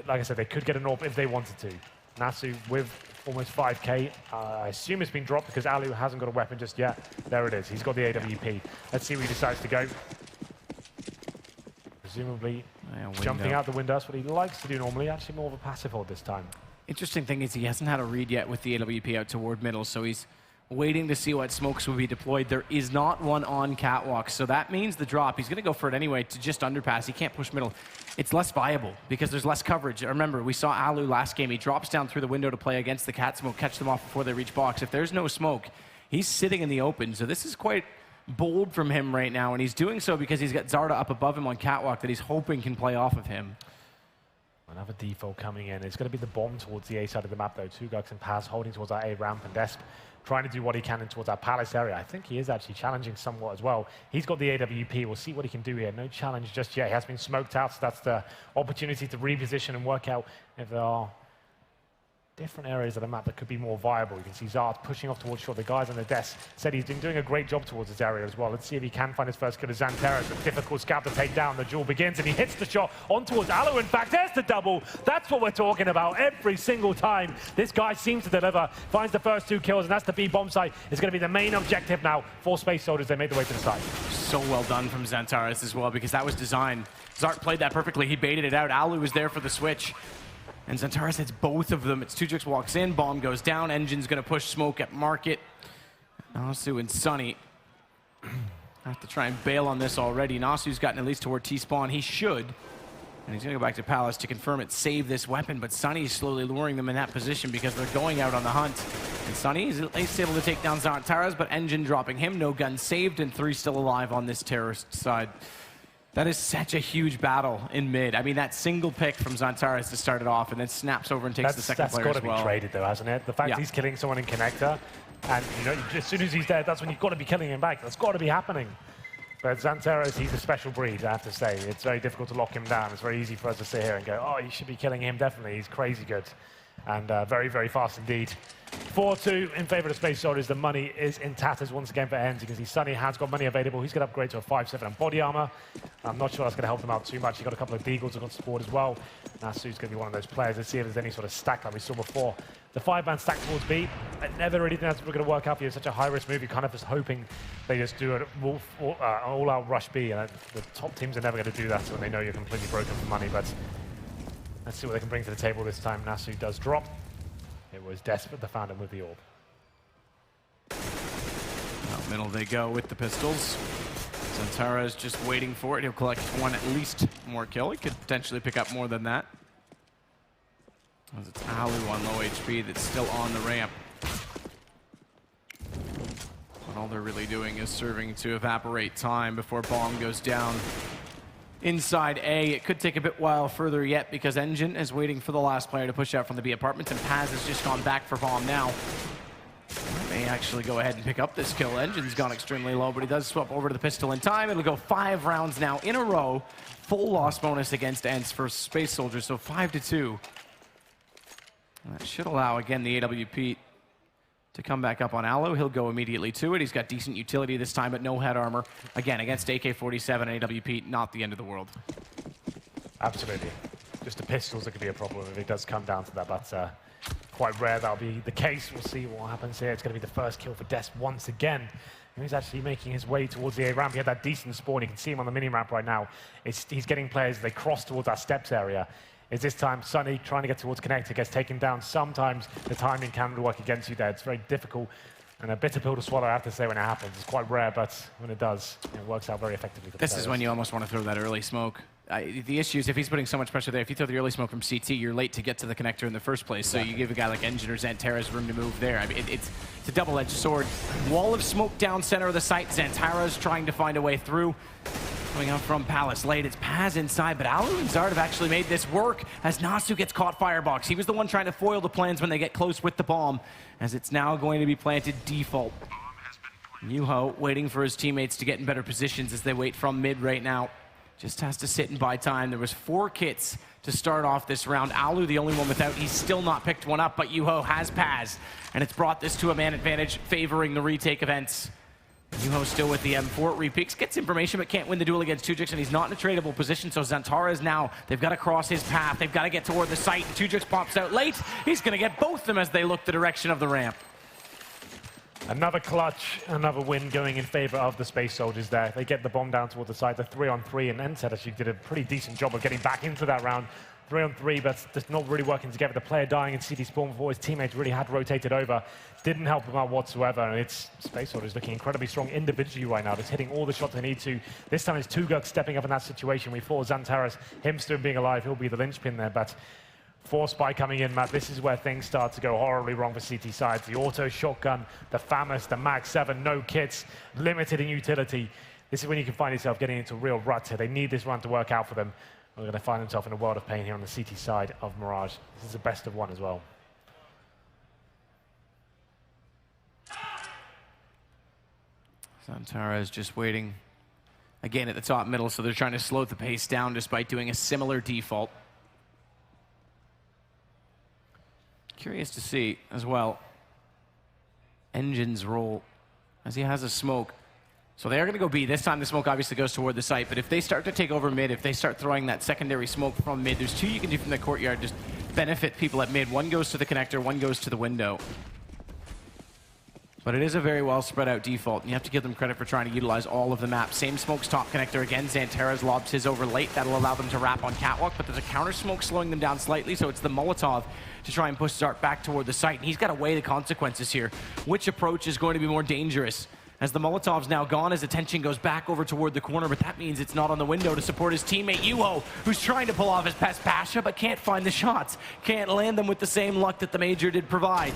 Like I said, they could get an AWP if they wanted to. Nasu with almost 5K. I assume it's been dropped because Alu hasn't got a weapon just yet. There it is. He's got the AWP. Let's see where he decides to go. Presumably jumping out the window. That's what he likes to do normally. Actually more of a passive hold this time. Interesting thing is he hasn't had a read yet with the AWP out toward middle, so he's waiting to see what smokes will be deployed. There is not one on catwalk, so that means the drop. He's going to go for it anyway to just underpass. He can't push middle. It's less viable because there's less coverage. Remember, we saw Alu last game. He drops down through the window to play against the cat smoke, catch them off before they reach box. If there's no smoke, he's sitting in the open, so this is quite bold from him right now, and he's doing so because he's got Zarda up above him on catwalk that he's hoping can play off of him. Another default coming in. It's going to be the bomb towards the A side of the map, though. Tugux and Paz holding towards that A ramp, and Desp trying to do what he can towards that palace area. I think he is actually challenging somewhat as well. He's got the AWP. We'll see what he can do here. No challenge just yet. He has been smoked out, so that's the opportunity to reposition and work out if there are different areas of the map that could be more viable. You can see Zart pushing off towards short. The guys on the desk said he's been doing a great job towards this area as well. Let's see if he can find his first kill as Xantara. It's a difficult scab to take down. The duel begins and he hits the shot on towards Alu. In fact, there's the double. That's what we're talking about every single time. This guy seems to deliver, finds the first 2 kills, and that's the B bomb site. It's going to be the main objective now for Space Soldiers. They make the way to the side. So well done from Xantaras as well, because that was designed. Zart played that perfectly. He baited it out. Alu was there for the switch. And Xantaras hits both of them. It's Tujix walks in, bomb goes down, Engine's going to push smoke at market. Nasu and Sunny have to try and bail on this already. Nasu's gotten at least toward T-spawn. He should. And he's going to go back to Palace to confirm it, save this weapon. But Sunny's slowly luring them in that position because they're going out on the hunt. And Sunny is at least able to take down Xantaras, but Engine dropping him. No gun saved, and 3 still alive on this terrorist side. That is such a huge battle in mid. I mean, that single pick from Xantaras to start it off and then snaps over and takes the second player as well. That's got to be traded, though, hasn't it? The fact he's killing someone in connector, and you know, as soon as he's dead, that's when you've got to be killing him back. That's got to be happening. But Xantaras, he's a special breed, I have to say. It's very difficult to lock him down. It's very easy for us to sit here and go, oh, you should be killing him, definitely. He's crazy good. And very, very fast indeed. 4-2 in favor of Space Soldiers. The money is in tatters once again for ENCE. You can see Sunny has got money available. He's going to upgrade to a 5-7 on body armor. I'm not sure that's going to help him out too much. He's got a couple of deagles on support as well. Nasu's going to be one of those players. Let's see if there's any sort of stack like we saw before. The 5-man stack towards B. I never really think that's going to work out for you. It's such a high-risk move. You're kind of just hoping they just do an all-out rush B. And the top teams are never going to do that when they know you're completely broken for money. But let's see what they can bring to the table this time. Nasu does drop. It was Desperate that found him with the orb. Out middle they go with the pistols. Xantara is just waiting for it. He'll collect one at least more kill. He could potentially pick up more than that. As it's Alu on low HP that's still on the ramp. But all they're really doing is serving to evaporate time before bomb goes down. Inside A, it could take a bit while further yet because Engine is waiting for the last player to push out from the B apartments, and Paz has just gone back for bomb now. May actually go ahead and pick up this kill. Engine's gone extremely low, but he does swap over to the pistol in time. It'll go 5 rounds now in a row. Full loss bonus against ENCE for Space Soldiers, so 5-2. That should allow, again, the AWP to come back up on Alu. He'll go immediately to it. He's got decent utility this time, but no head armor. Again, against AK-47 and AWP, not the end of the world. Absolutely. Just the pistols that could be a problem if it does come down to that, but quite rare that'll be the case. We'll see what happens here. It's going to be the first kill for Des once again. He's actually making his way towards the A ramp. He had that decent spawn. You can see him on the mini-ramp right now. He's getting players as they cross towards that steps area. Is this time Sunny trying to get towards connector, gets taken down. Sometimes the timing can work against you there. It's very difficult and a bitter pill to swallow, I have to say, when it happens. It's quite rare, but when it does, it works out very effectively. This is when you almost want to throw that early smoke. The issue is if he's putting so much pressure there, if you throw the early smoke from CT, you're late to get to the connector in the first place. Exactly. So you give a guy like Engine or Xantara's room to move there. I mean, it's a double-edged sword. Wall of smoke down center of the site. Xantara's trying to find a way through. Coming up from Palace late, it's Paz inside, but Alu and Zard have actually made this work as Nasu gets caught firebox. He was the one trying to foil the plans when they get close with the bomb, as it's now going to be planted default. Yuho waiting for his teammates to get in better positions as they wait from mid right now. Just has to sit and buy time. There was 4 kits to start off this round. Alu, the only one without. He's still not picked one up, but Yuho has Paz, and it's brought this to a man advantage, favoring the retake of ENCE. Yuho still with the M4. Repeaks, gets information, but can't win the duel against Tujix, and he's not in a tradable position, so Xantara is now, they've got to cross his path. They've got to get toward the site, and Tujix pops out late. He's going to get both of them as they look the direction of the ramp. Another clutch, another win going in favor of the Space Soldiers there. They get the bomb down towards the side, the 3-on-3, and ENCE actually did a pretty decent job of getting back into that round. 3-on-3, but just not really working together. The player dying in CT spawn before his teammates really had rotated over. Didn't help him out whatsoever, and it's Space Soldiers looking incredibly strong individually right now. Just hitting all the shots they need to. This time it's Tuguk stepping up in that situation. We thought Xantara's, him still being alive, he'll be the linchpin there, but Force Spy coming in, Matt. This is where things start to go horribly wrong for CT sides. The auto shotgun, the FAMAS, the Mag 7, no kits, limited in utility. This is when you can find yourself getting into a real rut here. They need this run to work out for them. They're going to find themselves in a world of pain here on the CT side of Mirage. This is the best of one as well. Xantara is just waiting again at the top middle, so they're trying to slow the pace down despite doing a similar default. Curious to see as well Engine's role as he has a smoke. So they are going to go B. This time the smoke obviously goes toward the site, but if they start to take over mid, if they start throwing that secondary smoke from mid, there's 2 you can do from the courtyard, just benefit people at mid. 1 goes to the connector, 1 goes to the window. But it is a very well spread out default, and you have to give them credit for trying to utilize all of the map. Same smoke's top connector again. Xantara's lobs his over late. That'll allow them to wrap on catwalk, but there's a counter smoke slowing them down slightly, so it's the Molotov to try and push Zart back toward the site. And he's got to weigh the consequences here. Which approach is going to be more dangerous? As the Molotov's now gone, his attention goes back over toward the corner, but that means it's not on the window to support his teammate Yuho, who's trying to pull off his Pest Pasha, but can't find the shots. Can't land them with the same luck that the Major did provide.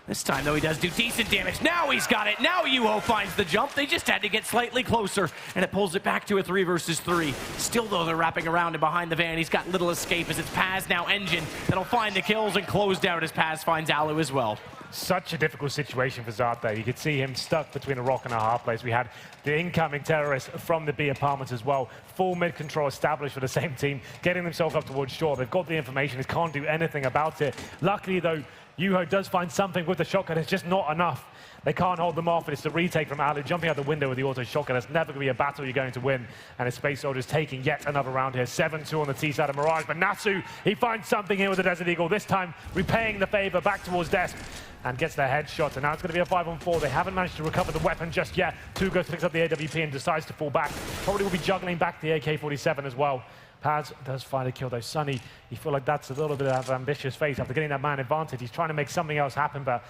This time, though, he does do decent damage. Now he's got it. Now Yuho finds the jump. They just had to get slightly closer, and it pulls it back to a 3 versus 3. Still, though, they're wrapping around and behind the van. He's got little escape as it's Paz, now Engine, that'll find the kills and closed out as Paz finds Alu as well. Such a difficult situation for Zart there. You could see him stuck between a rock and a hard place. We had the incoming terrorists from the B apartments as well. Full mid control established for the same team, getting themselves up towards shore. They've got the information. They can't do anything about it. Luckily, though, Yuho does find something with the shotgun. It's just not enough. They can't hold them off, and it's the retake from Alu, jumping out the window with the auto shotgun. It's never going to be a battle you're going to win, and his Space Soldiers taking yet another round here. 7-2 on the T side of Mirage, but Nasu, he finds something here with the Desert Eagle, this time repaying the favor back towards Desp, and gets the headshot, and now it's going to be a 5-on-4. They haven't managed to recover the weapon just yet. Tugos picks up the AWP and decides to fall back. Probably will be juggling back the AK-47 as well. Paz does find a kill though. Sunny, you feel like that's a little bit of ambitious face after getting that man advantage. He's trying to make something else happen, but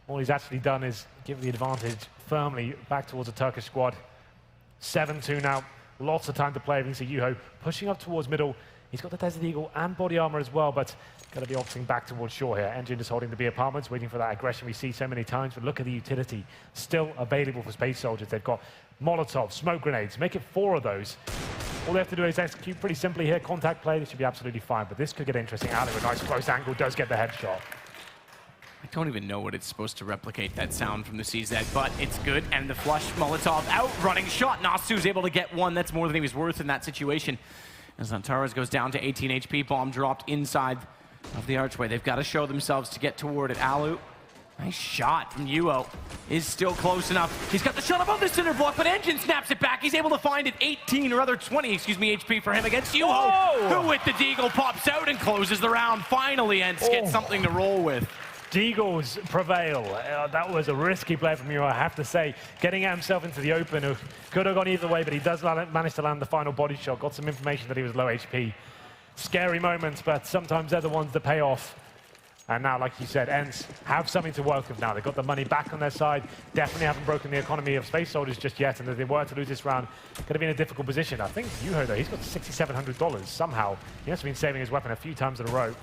all he's actually done is give the advantage firmly back towards the Turkish squad. 7-2 now. Lots of time to play. We can see Yuho pushing up towards middle. He's got the Desert Eagle and body armor as well, but going to be opting back towards shore here. Engine is holding the B apartments, waiting for that aggression we see so many times, but look at the utility still available for Space Soldiers. They've got Molotov, smoke grenades, make it 4 of those. All they have to do is execute pretty simply here, contact play, this should be absolutely fine, but this could get interesting. Alu, a nice close angle, does get the headshot. I don't even know what it's supposed to replicate, that sound from the CZ, but it's good, and the flush Molotov out, running shot. Nasu's able to get one, that's more than he was worth in that situation. As Xantara's goes down to 18 HP, bomb dropped inside of the archway. They've got to show themselves to get toward it. Alu, nice shot from Yuho, is still close enough. He's got the shot above the center block, but Engine snaps it back. He's able to find it. 18, or rather 20, HP for him against Yuho, who with the deagle pops out and closes the round. Finally, ENCE gets something to roll with. Deagles prevail. That was a risky play from you, I have to say. Getting himself into the open, who could have gone either way, but he does manage to land the final body shot. Got some information that he was low HP. Scary moments, but sometimes they're the ones that pay off. And now, like you said, ENCE have something to work with now. They've got the money back on their side. Definitely haven't broken the economy of Space Soldiers just yet. And if they were to lose this round, could have been in a difficult position. I think Yuho, though, he's got $6,700 somehow. He has been saving his weapon a few times in a row.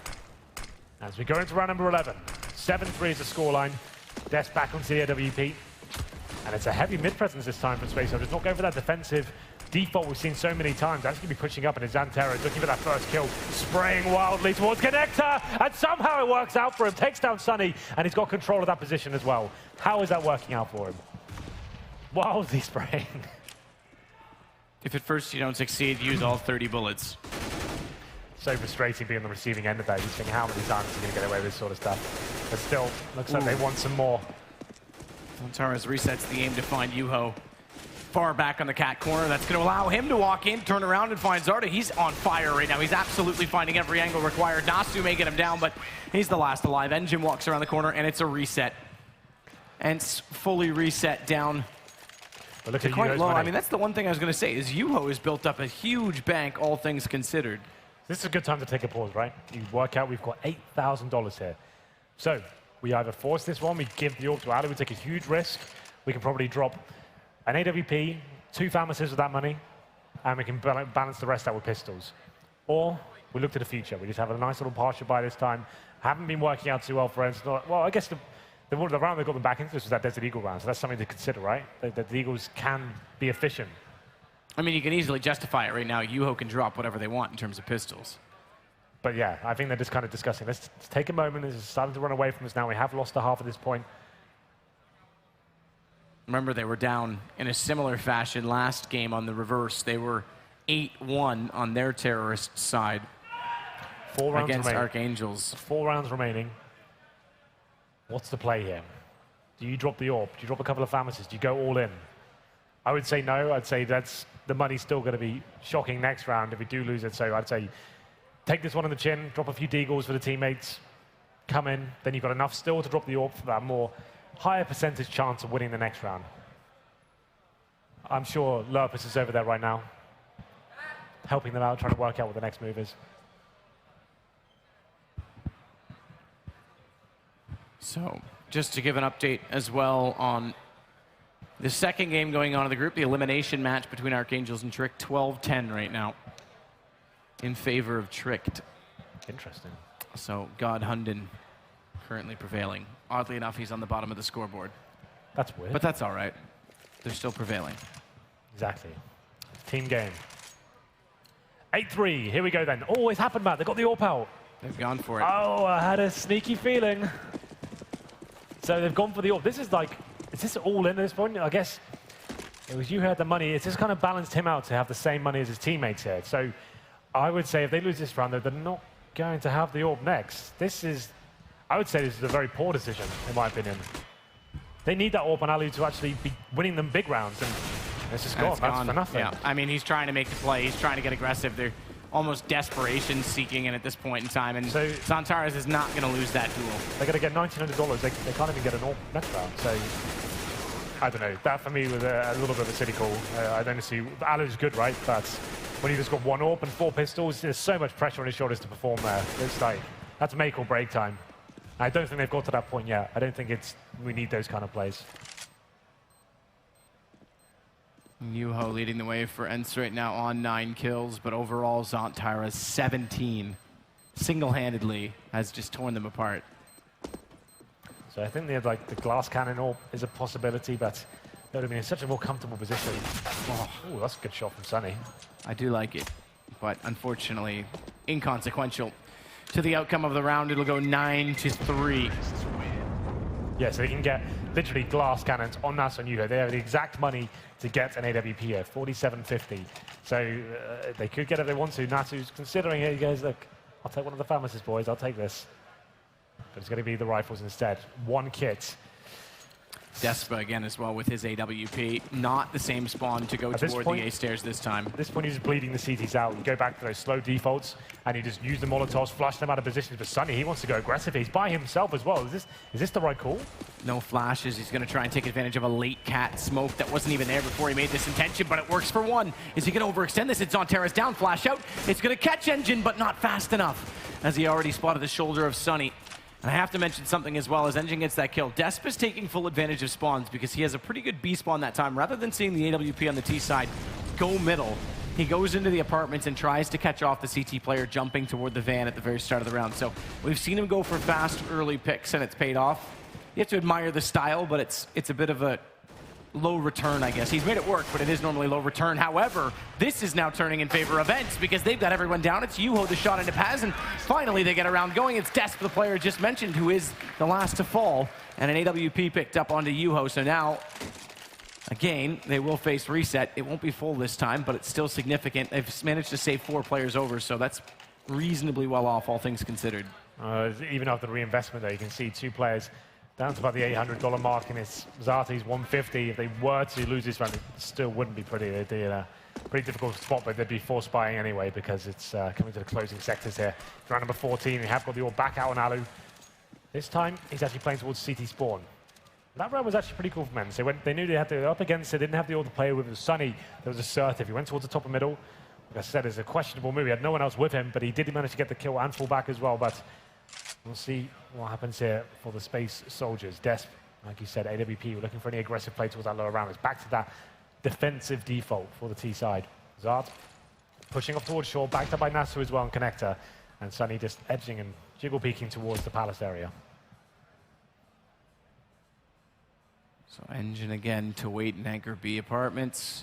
As we go into round number 11, 7-3 is the scoreline. Des back onto the AWP. And it's a heavy mid-presence this time from Space Soldiers. Not going for that defensive default we've seen so many times. That's going to be pushing up, and it's Xantera looking for that first kill, spraying wildly towards Connector, and somehow it works out for him. Takes down Sunny, and he's got control of that position as well. How is that working out for him? Wildly spraying. If at first you don't succeed, use all 30 bullets. So frustrating being on the receiving end of that. He's thinking, how many times is he going to get away with this sort of stuff? But still, looks like they want some more. Xantera resets the aim to find Yuho far back on the cat corner. That's going to allow him to walk in, turn around, and find Zarda. He's on fire right now. He's absolutely finding every angle required. Nasu may get him down, but he's the last alive. Engine walks around the corner, and it's a reset. ENCE fully reset down. But look at quite Yuho's low. money. I mean, that's the one thing I was going to say, is Yuho has built up a huge bank, all things considered. This is a good time to take a pause, right? You work out we've got $8,000 here. So we either force this one, we give the AWP to Ali, we take a huge risk. We can probably drop an AWP, 2 pharmacists with that money, and we can balance the rest out with pistols. Or we look to the future. We just have a nice little partial buy this time. Haven't been working out too well for ENCE. Well, I guess the round they got them back into this was that Desert Eagle round, so that's something to consider, right? The Eagles can be efficient. I mean, you can easily justify it right now. Yuho can drop whatever they want in terms of pistols. But yeah, I think they're just kind of discussing. Let's take a moment. It's starting to run away from us now. We have lost a half at this point. Remember, they were down in a similar fashion last game on the reverse. They were 8-1 on their terrorist side 4 rounds against remaining. Archangels. 4 rounds remaining. What's the play here? Do you drop the AWP? Do you drop a couple of pharmacists? Do you go all in? I would say no. I'd say the money's still going to be shocking next round if we do lose it. So I'd say take this one on the chin, drop a few deagles for the teammates, come in, then you've got enough still to drop the AWP for that more higher percentage chance of winning the next round. I'm sure Lurpus is over there right now, helping them out, trying to work out what the next move is. So just to give an update as well on the second game going on in the group, the elimination match between Archangels and Tricked, 12-10 right now in favor of Tricked. Interesting. So God Hunden currently prevailing. Oddly enough, he's on the bottom of the scoreboard. That's weird. But that's all right. They're still prevailing. Exactly. Team game. 8-3. Here we go then. Oh, it's happened, Matt. They got the AWP out. They've gone for it. Oh, I had a sneaky feeling. So they've gone for the AWP. This is like, is this all in at this point? I guess it was you who had the money. It's just kind of balanced him out to have the same money as his teammates here. So I would say if they lose this round, they're not going to have the AWP next. I would say this is a very poor decision, in my opinion. They need that AWP on Ali to actually be winning them big rounds, and it's just gone. That's for nothing. Yeah, I mean, he's trying to make the play. He's trying to get aggressive. They're almost desperation seeking in at this point in time, and so Xantaras is not going to lose that duel. They're going to get $1,900. They can't even get an AWP next round, so I don't know. That for me was a little bit of a silly call. I don't see. Ali's good, right? But when you've just got 1 AWP and 4 pistols, there's so much pressure on his shoulders to perform there. It's like, that's make or break time. I don't think they've got to that point yet. I don't think we need those kind of plays. Yuho leading the way for ENCE right now on 9 kills, but overall Xantaras 17 single-handedly has just torn them apart. So I think the glass cannon AWP is a possibility, but they would have been in such a more comfortable position. Oh, that's a good shot from Sunny. I do like it, but unfortunately inconsequential to the outcome of the round. It'll go 9-3. Yeah, so they can get literally glass cannons on Nasu and Yuho. They have the exact money to get an AWP here, 47.50. So they could get it if they want to. Nasu's considering it. He goes, look, I'll take one of the pharmacists, boys. I'll take this. But it's going to be the rifles instead. 1 kit. Despa again as well with his AWP. Not the same spawn to go toward the A stairs this time. At this point, he's just bleeding the CTs out. You go back to those slow defaults, and you just use the Molotovs, flush them out of positions. But Sunny, he wants to go aggressive. He's by himself as well. Is this the right call? No flashes. He's going to try and take advantage of a late cat smoke that wasn't even there before he made this intention, but it works for one. Is he going to overextend this? It's on Terra's down, flash out. It's going to catch Engine, but not fast enough, as he already spotted the shoulder of Sunny. And I have to mention something as well as Engine gets that kill. Despa's taking full advantage of spawns because he has a pretty good B spawn that time. Rather than seeing the AWP on the T side go middle, he goes into the apartments and tries to catch off the CT player jumping toward the van at the very start of the round. So we've seen him go for fast early picks, and it's paid off. You have to admire the style, but it's a bit of a low return, I guess. He's made it work, but it is normally low return. However, this is now turning in favor of ENCE because they've got everyone down. It's Yuho, the shot into Paz, and finally they get around going. It's Desp, the player just mentioned, who is the last to fall, and an AWP picked up onto Yuho. So now, again, they will face reset. It won't be full this time, but it's still significant. They've managed to save 4 players over, so that's reasonably well off, all things considered. Even after the reinvestment, though, you can see 2 players down to about the $800 mark, and it's Zati's 150. If they were to lose this round, it still wouldn't be pretty. They'd be in a pretty difficult spot, but they'd be forced buying anyway because it's coming to the closing sectors here. Round number 14, we have got the all back out on Alu. This time, he's actually playing towards CT spawn. That round was actually pretty cool for men. So they knew they had to up against it, didn't have the order to play with. It was Sunny that was assertive. He went towards the top of middle. Like I said, it's a questionable move. He had no one else with him, but he did manage to get the kill and fall back as well. But we'll see what happens here for the Space Soldiers. Desp, like you said, AWP, we're looking for any aggressive play towards that lower round. It's back to that defensive default for the T side. Zart pushing off towards shore, backed up by Nasu as well on connector. And Sunny just edging and jiggle peeking towards the palace area. So Engine again to wait in Anchor B apartments.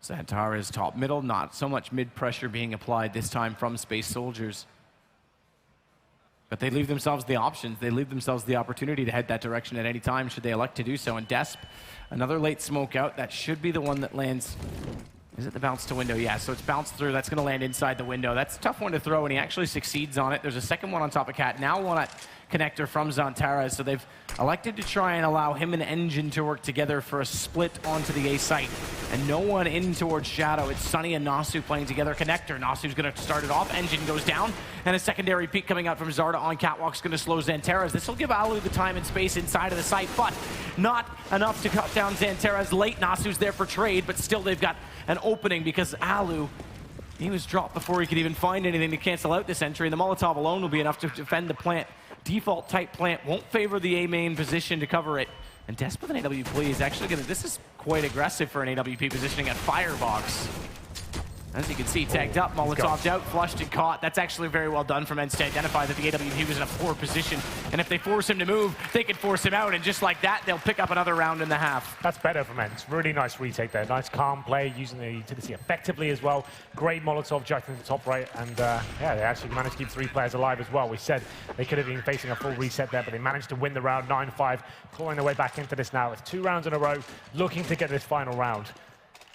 Zantara is top middle, not so much mid-pressure being applied this time from Space Soldiers. But they leave themselves the options. They leave themselves the opportunity to head that direction at any time should they elect to do so. And Desp, another late smoke out. That should be the one that lands. Is it the bounce to window? Yeah, so it's bounced through. That's going to land inside the window. That's a tough one to throw, and he actually succeeds on it. There's a second one on top of Cat. Now one at connector from Zantara. So they've elected to try and allow him and Engine to work together for a split onto the A site. And no one in towards Shadow. It's Sunny and Nasu playing together. Connector. Nasu's going to start it off. Engine goes down. And a secondary peek coming out from Zarda on Catwalk's going to slow Zantara's. This will give Alu the time and space inside of the site, but not enough to cut down Zantara's. Late Nasu's there for trade, but still they've got an opening because Alu, he was dropped before he could even find anything to cancel out this entry. And the Molotov alone will be enough to defend the plant. Default type plant won't favor the A main position to cover it. And Desp with an AWP is actually going to, this is quite aggressive for an AWP positioning at Firebox. As you can see, tagged up, Molotov's out, flushed and caught. That's actually very well done from ENCE to identify that the AWP was in a poor position. And if they force him to move, they can force him out. And just like that, they'll pick up another round in the half. That's better from ENCE. Really nice retake there. Nice calm play, using the utility effectively as well. Great Molotov jacked into the top right. And yeah, they actually managed to keep 3 players alive as well. We said they could have been facing a full reset there, but they managed to win the round 9-5, clawing their way back into this now. It's 2 rounds in a row, looking to get this final round.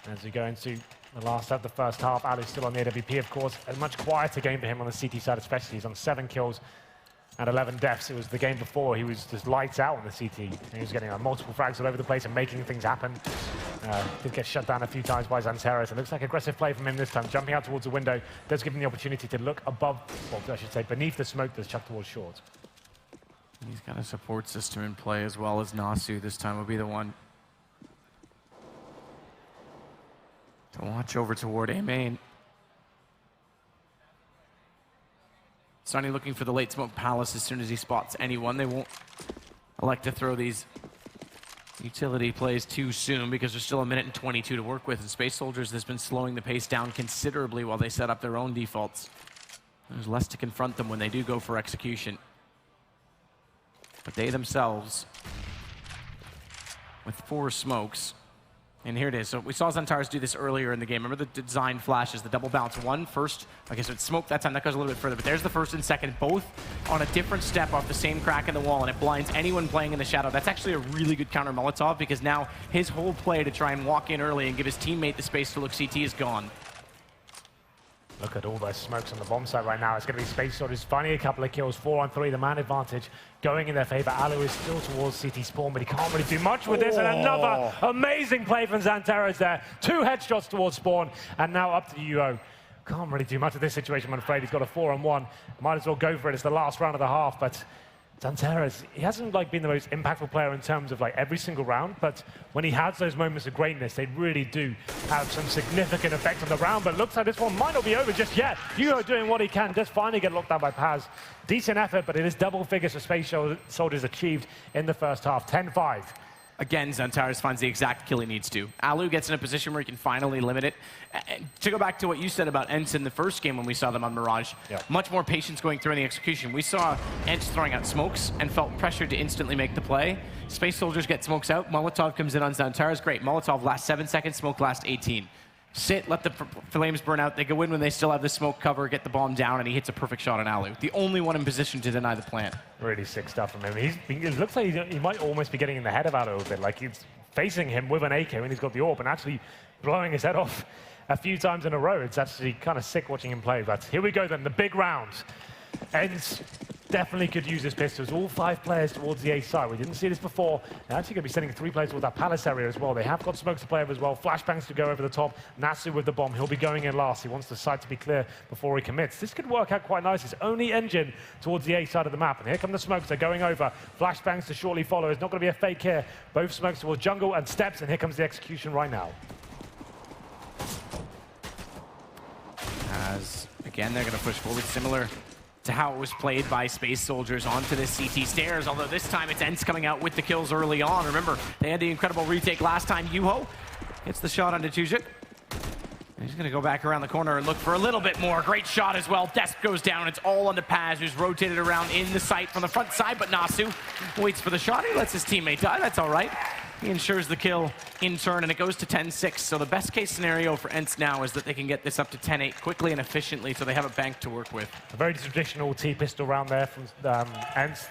As we go into the last of the first half, Alu's still on the AWP, of course. A much quieter game for him on the CT side, especially. He's on 7 kills and 11 deaths. It was the game before he was just lights out on the CT. And he was getting multiple frags all over the place and making things happen. Did get shut down a few times by Zantara. So it looks like aggressive play from him this time. Jumping out towards the window does give him the opportunity to look above, well, I should say, beneath the smoke that's chucked towards short. He's got a support system in play as well as Nasu. This time will be the one to watch over toward A main. Sunny looking for the late smoke palace as soon as he spots anyone. They won't elect to throw these utility plays too soon because there's still 1:22 to work with. And Space Soldiers has been slowing the pace down considerably while they set up their own defaults. There's less to confront them when they do go for execution. But they themselves, with 4 smokes, and here it is. So we saw Zantara's do this earlier in the game. Remember the design flashes, the double bounce. One first, okay, so it's smoke that time. That goes a little bit further, but there's the first and second, both on a different step off the same crack in the wall, and it blinds anyone playing in the shadow. That's actually a really good counter Molotov because now his whole play to try and walk in early and give his teammate the space to look CT is gone. Look at all those smokes on the bomb site right now. It's going to be Space Soldiers finding a couple of kills, 4-on-3, the man advantage going in their favor. Alu is still towards CT spawn, but he can't really do much with this. And another amazing play from Xanteras there. 2 headshots towards spawn, and now up to UO. Can't really do much of this situation, I'm afraid. He's got a 4-on-1. Might as well go for it. It's the last round of the half, but Xanteras, he hasn't been the most impactful player in terms of every single round, but when he has those moments of greatness, they really do have some significant effect on the round. But looks like this one might not be over just yet. Yuho doing what he can, just finally get locked down by Paz. Decent effort, but it is double figures for Space Soldiers achieved in the first half, 10-5. Again, Xanteras finds the exact kill he needs to. Alu gets in a position where he can finally limit it. To go back to what you said about ENCE in the first game when we saw them on Mirage, much more patience going through in the execution. We saw ENCE throwing out smokes and felt pressured to instantly make the play. Space Soldiers get smokes out. Molotov comes in on Xanteras. Great. Molotov lasts 7 seconds, smoke lasts 18. Sit, let the flames burn out. They go in when they still have the smoke cover, get the bomb down, and he hits a perfect shot on Alu. The only one in position to deny the plant. Really sick stuff from him. It looks like he might almost be getting in the head of Alu a bit. He's facing him with an AK when he's got the AWP and actually blowing his head off a few times in a row. It's actually kind of sick watching him play. But here we go then, the big round. ENCE definitely could use his pistols. All 5 players towards the A side. We didn't see this before. They're actually going to be sending 3 players towards that palace area as well. They have got smokes to play with as well. Flashbangs to go over the top. Nasu with the bomb. He'll be going in last. He wants the site to be clear before he commits. This could work out quite nice. It's only Engine towards the A side of the map. And here come the smokes. They're going over. Flashbangs to shortly follow. It's not going to be a fake here. Both smokes towards jungle and steps. And here comes the execution right now. As, again, they're going to push forward similar to how it was played by Space Soldiers onto the CT stairs, although this time it's ENCE coming out with the kills early on. Remember, they had the incredible retake last time. Yuho gets the shot onto Tujic. He's going to go back around the corner and look for a little bit more. Great shot as well. Desp goes down. It's all onto Paz, who's rotated around in the site from the front side, but Nasu waits for the shot. He lets his teammate die. That's all right. He ensures the kill in turn, and it goes to 10-6. So the best case scenario for ENCE now is that they can get this up to 10-8 quickly and efficiently, so they have a bank to work with. A very traditional T-pistol round there from ENCE.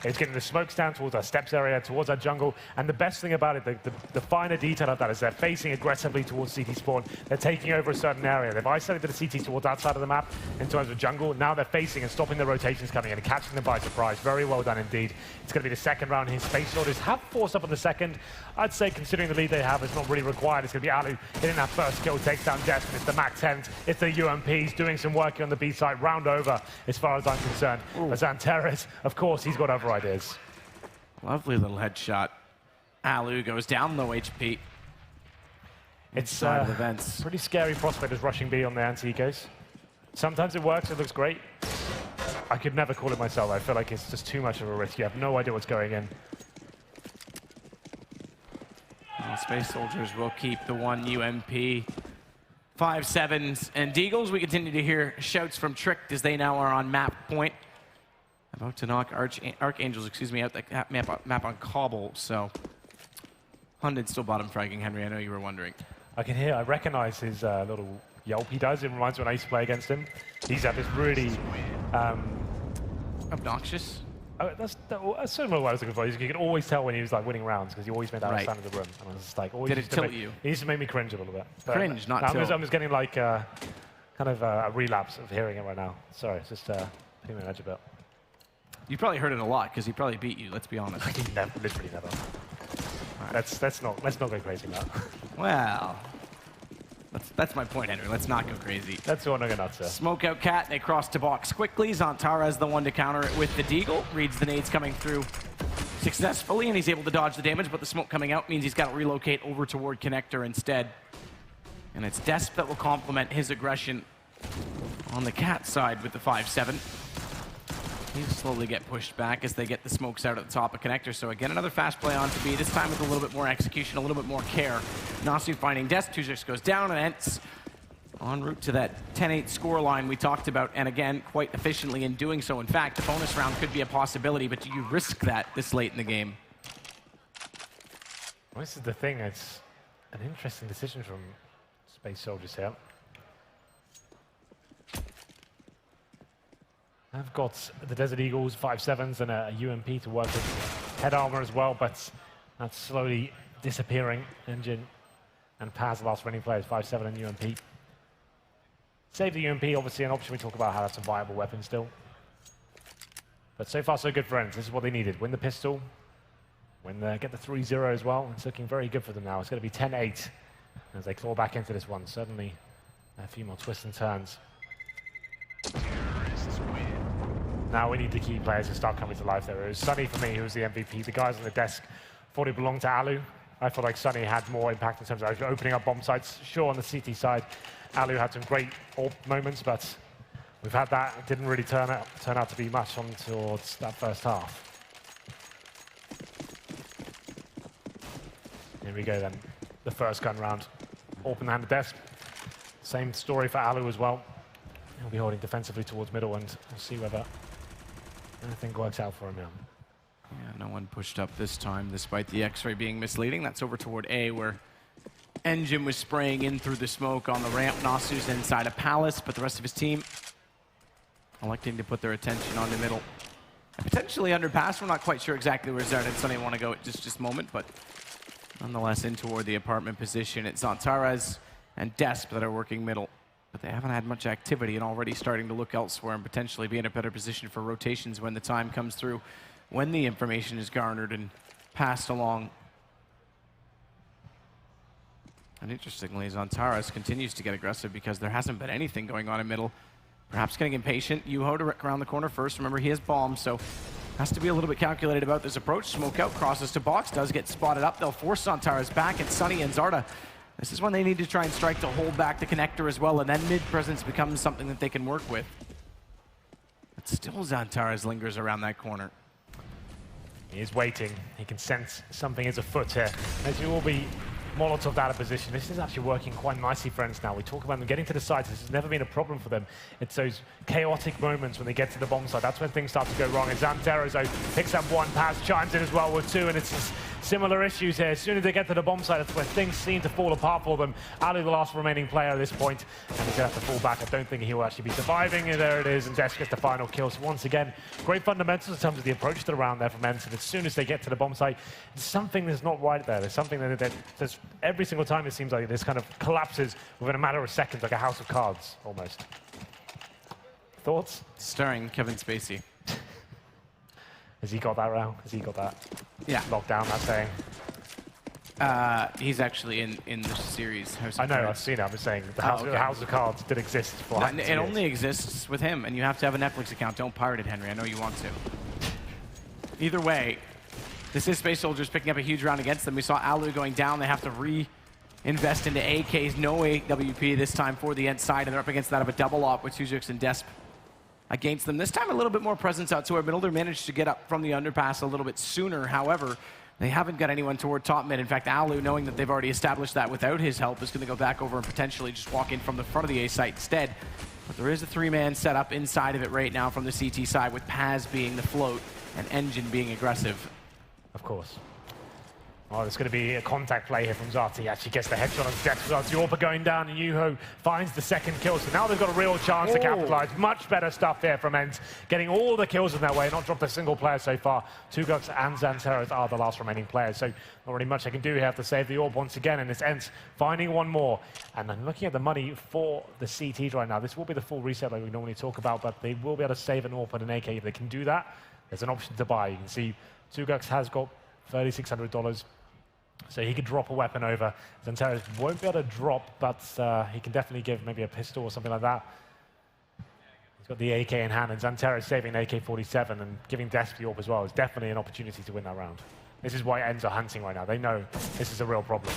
It's getting the smokes down towards our steps area, towards our jungle. And the best thing about it, the finer detail of that is they're facing aggressively towards CT spawn. They're taking over a certain area. They've isolated the CT towards that side of the map in terms of jungle. Now they're facing and stopping the rotations coming in and catching them by surprise. Very well done indeed. It's going to be the second round here. Space Soldiers have forced up on the second. I'd say considering the lead they have, it's not really required. It's going to be Alu getting that first kill, takes down Desp. It's the MAC-10s. It's the UMPs doing some work on the B side. Round over as far as I'm concerned. But Xanteras, of course, he's got other ideas. Lovely little headshot. Alu goes down low HP. It's a pretty scary prospect as rushing B on the anti-ecos. Sometimes it works, it looks great. I could never call it myself. I feel like it's just too much of a risk. You have no idea what's going in. Well, Space Soldiers will keep the 1 UMP. 5-7s and Deagles. We continue to hear shouts from Tricked as they now are on map point. About to knock Archangels, out the map on Cobble, so Hundred still bottom fragging Henry, I know you were wondering. I recognize his little yelp he does. It reminds me when I used to play against him. He's at this really obnoxious. That's sort of what I was looking for. You can always tell when he was winning rounds because he always made that sound in the room. And I was just always did it tilt you? He used to make me cringe a little bit. But cringe, not tilt. I'm just getting kind of a relapse of hearing it right now. Sorry, it's just putting me on edge a bit. You probably heard it a lot because he probably beat you. Let's be honest. Literally never. Right. Let's not go crazy now. Well, that's my point, Henry. Let's not go crazy. That's what I'm gonna say. Smoke out Cat. They cross to box quickly. Xanteras is the one to counter it with the Deagle. Reads the nades coming through successfully, and he's able to dodge the damage. But the smoke coming out means he's got to relocate over toward Connector instead. And it's Desp that will complement his aggression on the Cat side with the 5-7. He'll slowly get pushed back as they get the smokes out at the top of Connector. So again, another fast play on to B, this time with a little bit more execution, a little bit more care. Nasu finding Desp, Tujic goes down, and ENCE en route to that 10-8 scoreline we talked about, and again, quite efficiently in doing so. In fact, the bonus round could be a possibility, but do you risk that this late in the game? Well, this is the thing, it's an interesting decision from Space Soldiers here. I've got the Desert Eagles, 5-7s, and a UMP to work with head armor as well, but that's slowly disappearing. Engine and Paz, last running players, 5-7 and UMP. Save the UMP, obviously an option we talk about how that's a viable weapon still. But so far so good for ENCE. This is what they needed. Win the pistol, get the 3-0 as well. It's looking very good for them now. It's going to be 10-8 as they claw back into this one. Certainly a few more twists and turns. Now we need the key players to start coming to life there. It was Sunny for me who was the MVP. The guys on the desk thought it belonged to Alu. I felt like Sunny had more impact in terms of opening up bomb sites. Sure, on the CT side, Alu had some great AWP moments, but we've had that. It didn't really turn out to be much on towards that first half. Here we go then, the first gun round. AWP in the hand of desk. Same story for Alu as well. He'll be holding defensively towards middle, and we'll see whether anything works out for him now. Yeah, no one pushed up this time, despite the X-ray being misleading. That's over toward A, where Engine was spraying in through the smoke on the ramp. Nasu's inside a Palace, but the rest of his team electing to put their attention on the middle. And potentially underpass. We're not quite sure exactly where Zard and Sunny want to go at just a moment, but nonetheless in toward the apartment position. It's Zantares and Desp that are working middle. But they haven't had much activity and already starting to look elsewhere and potentially be in a better position for rotations when the time comes through, when the information is garnered and passed along. And interestingly, Zantares continues to get aggressive because there hasn't been anything going on in middle. Perhaps getting impatient. Yuho to around the corner first. Remember, he has bombs, so has to be a little bit calculated about this approach. Smoke out, crosses to box, does get spotted up. They'll force Zantares back, and Sunny and Zarda. This is when they need to try and strike to hold back the connector as well, and then mid-presence becomes something that they can work with. But still Zantares lingers around that corner. He is waiting. He can sense something is afoot here. As you will be Molotov out of position. This is actually working quite nicely for ENCE now. We talk about them getting to the sides. This has never been a problem for them. It's those chaotic moments when they get to the bomb site. That's when things start to go wrong. And Zantares picks up one pass, chimes in as well with two, and it's just similar issues here. As soon as they get to the bomb site, that's when things seem to fall apart for them. Ali, the last remaining player at this point, and he's going to have to fall back. I don't think he will actually be surviving. And there it is, and Desk gets the final kill. So once again, great fundamentals in terms of the approach to the round there from ENCE. And as soon as they get to the bomb site, something is not right there. There's something that there's every single time it seems like this kind of collapses within a matter of seconds, like a house of cards, almost. Thoughts? Starring Kevin Spacey. Has he got that round? Has he got that? Yeah. Locked down, that saying? He's actually in the series. I know, I've seen it. I'm just saying the House of Cards did exist for It only exists with him, and you have to have a Netflix account. Don't pirate it, Henry. I know you want to. Either way, this is Space Soldiers picking up a huge round against them. We saw Alu going down. They have to reinvest into AKs. No AWP this time for the ENCE side, and they're up against that of a double op with Tuzux and Desp against them. This time a little bit more presence out toward middle. They managed to get up from the underpass a little bit sooner. However, they haven't got anyone toward top mid. In fact, Alu, knowing that they've already established that without his help, is going to go back over and potentially just walk in from the front of the A site instead. But there is a three-man setup inside of it right now from the CT side, with Paz being the float and Engine being aggressive. Of course. Oh, there's going to be a contact play here from Zati. He actually gets the headshot on Dex. Yorpa going down, and Yuho finds the second kill. So now they've got a real chance to capitalize. Much better stuff here from ENCE. Getting all the kills in their way, not dropped a single player so far. Tugux and Zantares are the last remaining players. So not really much they can do here to save the orb once again. And it's ENCE finding one more. And I'm looking at the money for the CTs right now. This will be the full reset like we normally talk about, but they will be able to save an orb and an AK. If they can do that, there's an option to buy. You can see Tugux has got $3,600. So he could drop a weapon over. Zantares won't be able to drop, but he can definitely give maybe a pistol or something like that. He's got the AK in hand, and Zantares saving an AK-47 and giving Desp the AWP as well is definitely an opportunity to win that round. This is why ENCE are hunting right now. They know this is a real problem.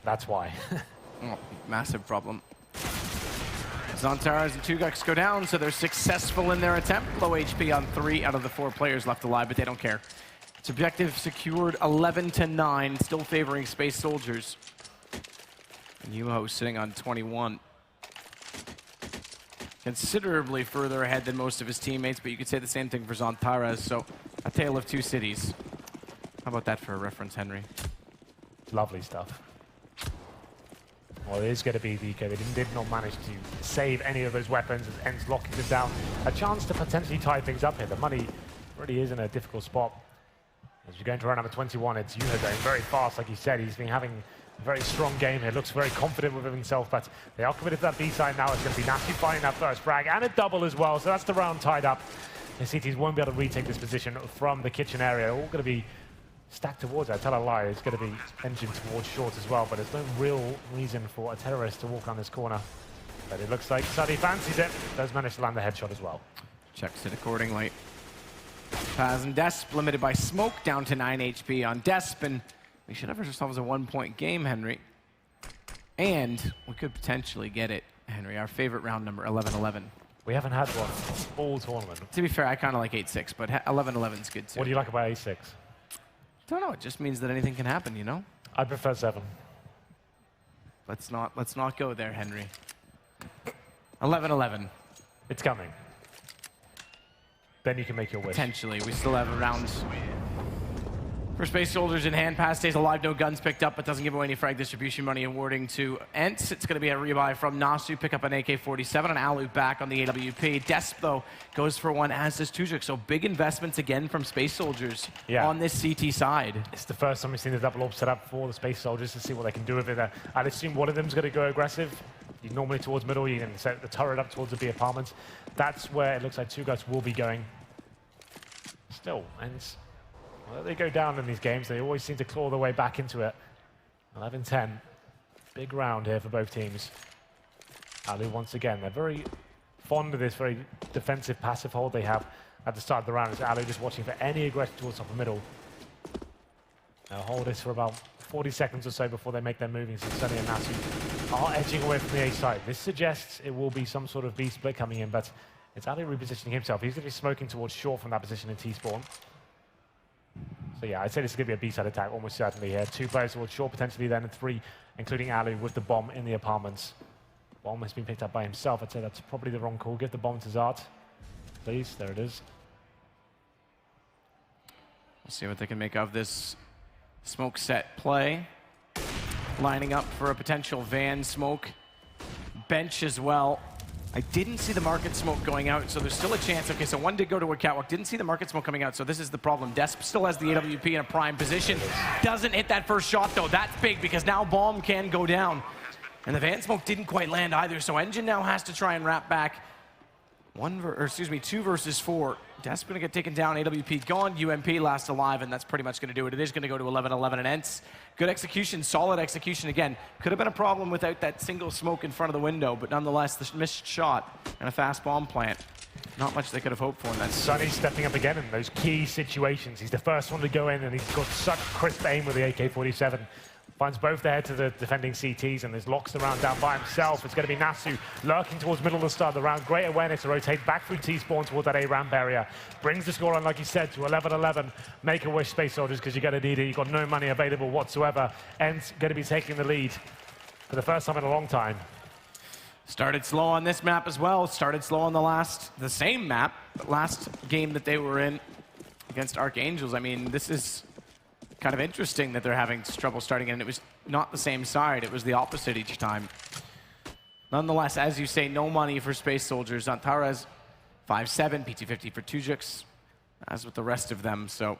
That's why. Oh, massive problem. Zantares and Tugux go down, so they're successful in their attempt. Low HP on 3 out of the 4 players left alive, but they don't care. It's objective secured 11-9, still favoring Space Soldiers. And Yuho sitting on 21. Considerably further ahead than most of his teammates, but you could say the same thing for Zantares, so a tale of two cities. How about that for a reference, Henry? Lovely stuff. Well, it is going to be DK. They did not manage to save any of those weapons as ENCE locking them down. A chance to potentially tie things up here. The money really is in a difficult spot. As you're going to round number 21, it's Yuho going very fast, like you said. He's been having Very strong game here, looks very confident with himself, but they are committed to that B side now. It's going to be Nasty finding that first frag and a double as well, so that's the round tied up. The CTs won't be able to retake this position from the kitchen area. All going to be stacked towards it. I tell a lie, it's going to be engine towards short as well, but there's no real reason for a terrorist to walk on this corner. But it looks like Sunny fancies it, does manage to land the headshot as well. Checks it accordingly. Paz and Desp limited by smoke, down to 9 HP on Desp, and we should have ourselves a 1-point game, Henry. And we could potentially get it, Henry, our favorite round number, 11-11. We haven't had one all tournament. To be fair, I kind of like 8-6, but 11-11 is good too. What do you like about A6? Don't know, it just means that anything can happen, you know? I prefer 7. Let's not go there, Henry. 11-11. It's coming. Then you can make your wish. Potentially, we still have a round for Space Soldiers in hand. Paz stays alive, no guns picked up, but doesn't give away any frag distribution money, awarding to ENCE. It's going to be a rebuy from Nasu, pick up an AK-47, and Alu back on the AWP. Desp, though, goes for one, as does Tujuk. So big investments again from Space Soldiers on this CT side. It's the first time we've seen the double AWP set up for the Space Soldiers to see what they can do with it. I'd assume one of them's going to go aggressive. You normally towards middle, you can set the turret up towards the B apartments. That's where it looks like two guys will be going. Still, ENCE. Well, they go down in these games, they always seem to claw their way back into it. 11-10. Big round here for both teams. Alu once again, they're very fond of this very defensive, passive hold they have at the start of the round. It's Alu just watching for any aggression towards top of middle. They'll hold this for about 40 seconds or so before they make their moving. So Sunny and Nasu are edging away from the A side. This suggests it will be some sort of B split coming in, but it's Alu repositioning himself. He's going to be smoking towards short from that position in T-spawn. So yeah, I'd say this is going to be a B-side attack, almost certainly here. 2 players towards short, potentially then 3, including Alu with the bomb in the apartments. Bomb has been picked up by himself. I'd say that's probably the wrong call. Give the bomb to Zart, please. There it is. We'll see what they can make of this smoke set play. Lining up for a potential van smoke. Bench as well. I didn't see the market smoke going out, so there's still a chance. Okay, so one did go to a catwalk. Didn't see the market smoke coming out, so this is the problem. Desp still has the AWP in a prime position. Doesn't hit that first shot, though. That's big, because now bomb can go down. And the van smoke didn't quite land either, so Engine now has to try and wrap back. 2 versus 4. Desp going to get taken down, AWP gone, UMP last alive, and that's pretty much going to do it. It is going to go to 11-11 and ENCE. Good execution, solid execution again. Could have been a problem without that single smoke in front of the window, but nonetheless, the missed shot and a fast bomb plant. Not much they could have hoped for in that. Sunny's stepping up again in those key situations. He's the first one to go in, and he's got such crisp aim with the AK-47. Finds both the head to the defending CTs, and there's locks the round down by himself. It's going to be Nasu lurking towards middle of the start of the round. Great awareness to rotate back through T-spawn towards that A-ramp area. Brings the score on, like you said, to 11-11. Make a wish, Space Soldiers, because you're going to need it. You've got no money available whatsoever. ENCE going to be taking the lead for the first time in a long time. Started slow on this map as well. Started slow on the same map, but last game that they were in against Archangels. I mean, this is kind of interesting that they're having trouble starting, and it was not the same side. It was the opposite each time. Nonetheless, as you say, no money for Space Soldiers. Antares, 5-7, PT50 for Tujuk, as with the rest of them. So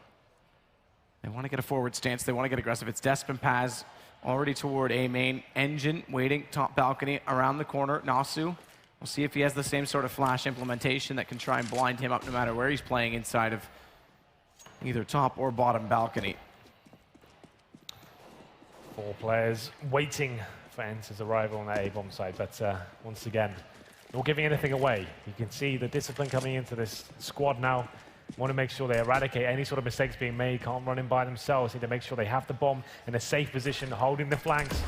they want to get a forward stance. They want to get aggressive. It's Desp and Paz already toward A main. Engine waiting, top balcony, around the corner. Nasu, we'll see if he has the same sort of flash implementation that can try and blind him up no matter where he's playing inside of either top or bottom balcony. 4 players waiting for ENCE's arrival on the A-bomb side, but once again, not giving anything away. You can see the discipline coming into this squad now. Want to make sure they eradicate any sort of mistakes being made. Can't run in by themselves. Need to make sure they have the bomb in a safe position, holding the flanks.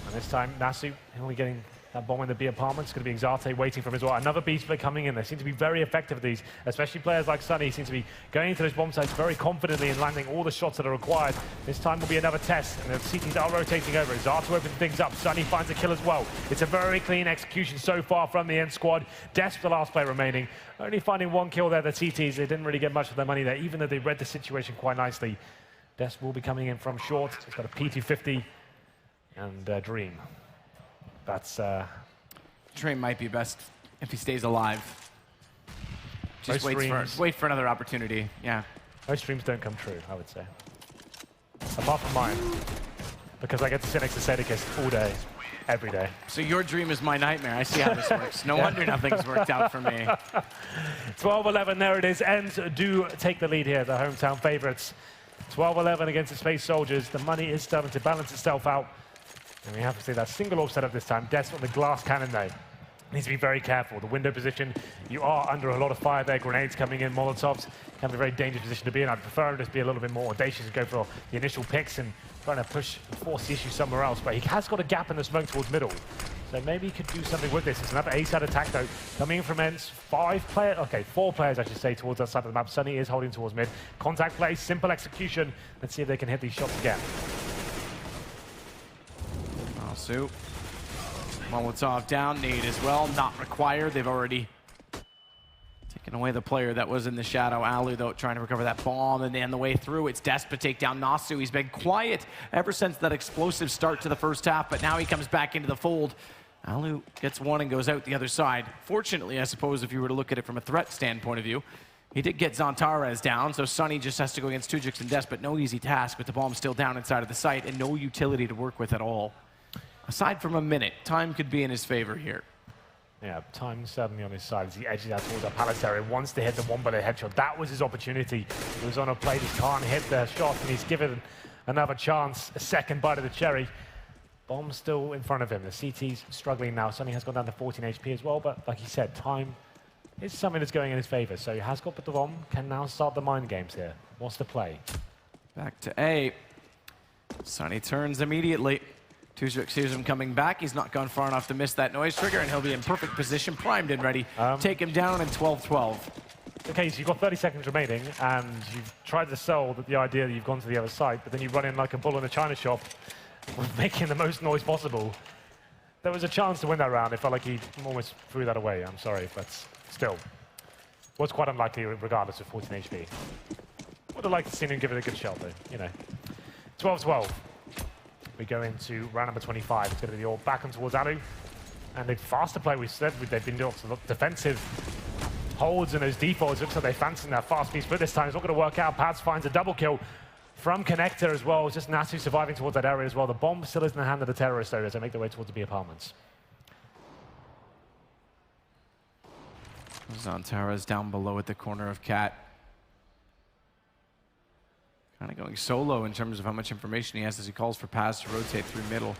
And this time, Nasu only getting that bomb in the B apartment. It's going to be Exarte waiting for him as well. Another B split coming in. They seem to be very effective at these, especially players like Sunny seem to be going into those bomb sites very confidently and landing all the shots that are required. This time will be another test, and the CTs are rotating over. Exarte opens things up. Sunny finds a kill as well. It's a very clean execution so far from the ENCE squad. Desp, the last player remaining. Only finding 1 kill there. The CTs, they didn't really get much of their money there, even though they read the situation quite nicely. Desp will be coming in from short. He's got a PT50 and Dream. That's Dream might be best if he stays alive. Just wait for another opportunity. Yeah. Most dreams don't come true, I would say. Apart from mine. because I get to sit next to Sedicus all day, every day. So your dream is my nightmare. I see how this works. No wonder nothing's worked out for me. 12-11, there it is. ENCE do take the lead here, the hometown favorites. 12-11 against the Space Soldiers. The money is starting to balance itself out. And we have to see that single orb setup this time. Desperate with the glass cannon though. Needs to be very careful. The window position, you are under a lot of fire there. Grenades coming in, Molotovs. Can be a very dangerous position to be in. I'd prefer him to be a little bit more audacious and go for the initial picks and trying to push and force the issue somewhere else. But he has got a gap in the smoke towards middle. So maybe he could do something with this. It's another A-side attack though. Coming in from ENCE, 4 players I should say towards that side of the map. Sunny is holding towards mid. Contact play, simple execution. Let's see if they can hit these shots again. ASUS. Molotov down, nade as well, not required. They've already taken away the player that was in the shadow. Alu, though, trying to recover that bomb, and on the way through, it's Desp to take down Nasu. He's been quiet ever since that explosive start to the first half, but now he comes back into the fold. Alu gets one and goes out the other side. Fortunately, I suppose, if you were to look at it from a threat standpoint of view, he did get Zantares down, so Sunny just has to go against Tujix and Desp, but no easy task with the bomb still down inside of the site and no utility to work with at all. Aside from a minute, time could be in his favor here. Yeah, time certainly on his side as he edges out towards that palace area. Wants to hit the one-bullet headshot. That was his opportunity. He was on a plate, he can't hit the shot, and he's given another chance, a second bite of the cherry. Bomb still in front of him. The CT's struggling now. Sunny has gone down to 14 HP as well, but like he said, time is something that's going in his favor. So he has got the bomb, can now start the mind games here. What's the play? Back to A. Sunny turns immediately. Tujix sees him coming back. He's not gone far enough to miss that noise trigger, and he'll be in perfect position, primed and ready. Take him down in 12-12. Okay, so you've got 30 seconds remaining, and you've tried to sell the idea that you've gone to the other side, but then you run in like a bull in a china shop, making the most noise possible. There was a chance to win that round. It felt like he almost threw that away. I'm sorry, but still. Was quite unlikely regardless of 14 HP. Would have liked to see him give it a good shot, though, you know. 12-12. We go into round number 25. It's going to be the all back and towards Alu. And the faster play we said, they've been doing defensive holds and those defaults. Looks like they fancy that fast piece, but this time it's not going to work out. Pads finds a double kill from Connector as well. It's just Nasu surviving towards that area as well. The bomb still is in the hand of the terrorists though as they make their way towards the B apartments. Zantares down below at the corner of Cat. Kind of going solo in terms of how much information he has as he calls for Paz to rotate through middle.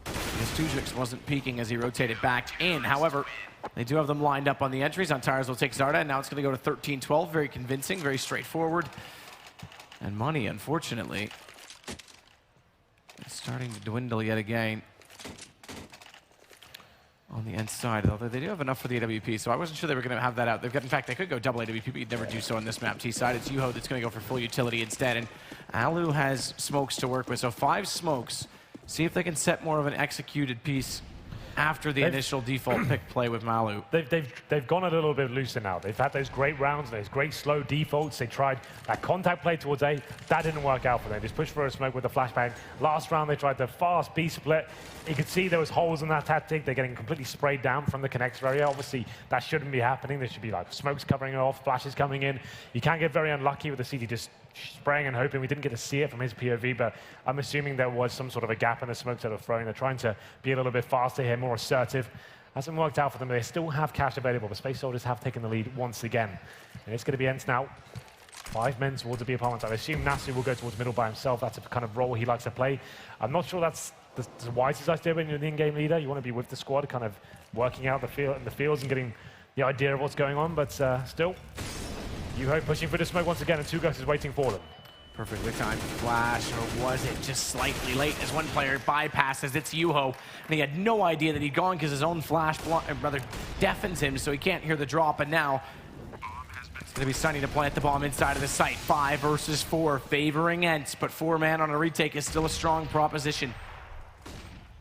Because Tujix wasn't peeking as he rotated back in. However, they do have them lined up on the entries. Zantares will take Zarda, and now it's going to go to 13-12. Very convincing, very straightforward. And money, unfortunately, is starting to dwindle yet again on the ENCE side, although they do have enough for the AWP, so I wasn't sure they were going to have that out. They've got, in fact, they could go double AWP, but you'd never do so on this map. T side, it's Yuho that's going to go for full utility instead, and Alu has smokes to work with, so 5 smokes. See if they can set more of an executed piece after the initial default pick play with Malu. They've gone a little bit looser now. They've had those great rounds, those great slow defaults. They tried that contact play towards A. That didn't work out for them. They just pushed for a smoke with the flashbang. Last round, they tried the fast B split. You could see there was holes in that tactic. They're getting completely sprayed down from the connector area. Obviously, that shouldn't be happening. There should be like smokes covering it off, flashes coming in. You can get very unlucky with the CT just spraying and hoping. We didn't get to see it from his POV, but I'm assuming there was some sort of a gap in the smokes that are throwing. They're trying to be a little bit faster here, more assertive. Hasn't worked out for them. They still have cash available. The Space Soldiers have taken the lead once again. And it's going to be ENCE now. 5 men towards the B apartments. I assume Nasu will go towards middle by himself. That's the kind of role he likes to play. I'm not sure that's the wisest idea when you're the in-game leader. You want to be with the squad, kind of working out the fields and getting the idea of what's going on. But still, Yuho pushing for the smoke once again, and Tugos is waiting for them. Perfectly timed flash, or was it just slightly late as one player bypasses? It's Yuho, and he had no idea that he'd gone because his own flash rather deafens him, so he can't hear the drop. And now it's going to be Sunny to plant the bomb inside of the site. 5 versus 4, favoring ENCE, but 4-man on a retake is still a strong proposition.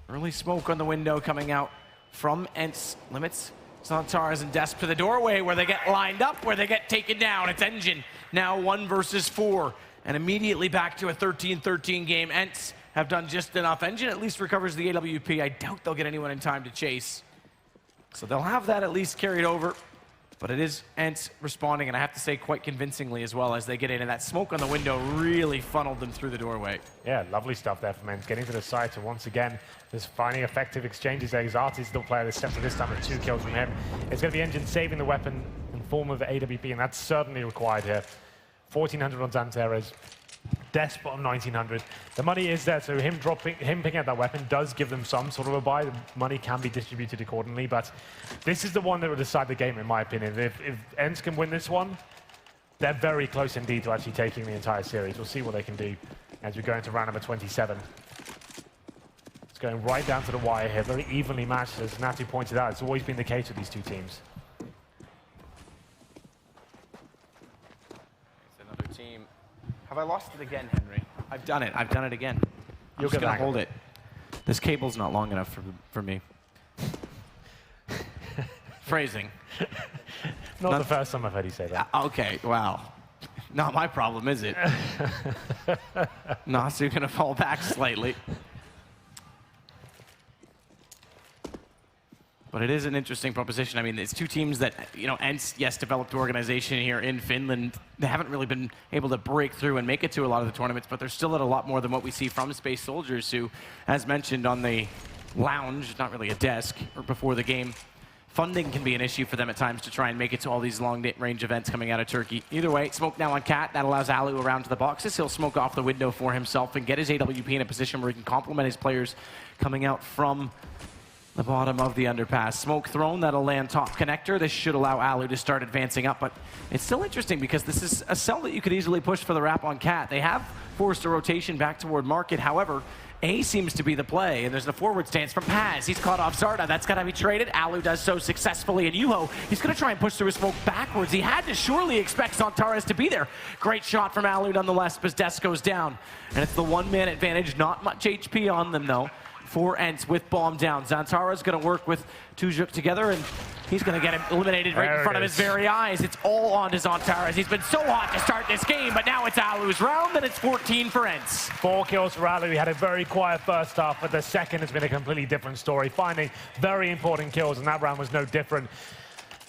Early smoke on the window coming out from ENCE. Limits Zantares and Desp to the doorway where they get lined up, where they get taken down. It's Engine now 1 versus 4. And immediately back to a 13-13 game. ENCE have done just enough. Engine at least recovers the AWP. I doubt they'll get anyone in time to chase. So they'll have that at least carried over. But it is ENCE responding, and I have to say quite convincingly as well as they get in. And that smoke on the window really funneled them through the doorway. Yeah, lovely stuff there from ENCE. Getting to the site, and once again, just finding effective exchanges there. Xati's still player this step, this time with 2 kills from him. It's going to be Engine saving the weapon in form of AWP, and that's certainly required here. 1,400 on Xantares. Desp on 1,900. The money is there, so him picking up that weapon does give them some sort of a buy. The money can be distributed accordingly, but this is the one that will decide the game, in my opinion. If ENCE can win this one, they're very close indeed to actually taking the entire series. We'll see what they can do as we go into round number 27. It's going right down to the wire here, very evenly matched, as Natu pointed out. It's always been the case with these two teams. It's another team. Have I lost it again, Henry? I've done it. I've done it again. I'm just going to hold it. This cable's not long enough for me. Phrasing. Not the first time I've heard you say that. Okay, wow. Not my problem, is it? Nasu going to fall back slightly. But it is an interesting proposition. I mean, it's two teams that, you know, ENCE, yes, developed organization here in Finland. They haven't really been able to break through and make it to a lot of the tournaments, but they're still at a lot more than what we see from Space Soldiers, who, as mentioned on the lounge, not really a desk, or before the game, funding can be an issue for them at times to try and make it to all these long-range events coming out of Turkey. Either way, smoke now on Cat. That allows Alu around to the boxes. He'll smoke off the window for himself and get his AWP in a position where he can complement his players coming out from the bottom of the underpass. Smoke thrown, that'll land top connector. This should allow Alu to start advancing up, but it's still interesting because this is a cell that you could easily push for the wrap on Cat. They have forced a rotation back toward Market. However, A seems to be the play, and there's a forward stance from Paz. He's caught off Zarda. That's got to be traded. Alu does so successfully, and Yuho, he's going to try and push through his smoke backwards. He had to surely expect Xantares to be there. Great shot from Alu nonetheless, but Des goes down. And it's the one-man advantage. Not much HP on them, though, for ENCE with bomb down. Xantares going to work with Tujuk together, and he's going to get him eliminated right in front of his very eyes. It's all on to Xantares. He's been so hot to start this game, but now it's Alu's round, and it's 14 for ENCE. 4 kills for Alu. He had a very quiet first half, but the second has been a completely different story, finding very important kills, and that round was no different.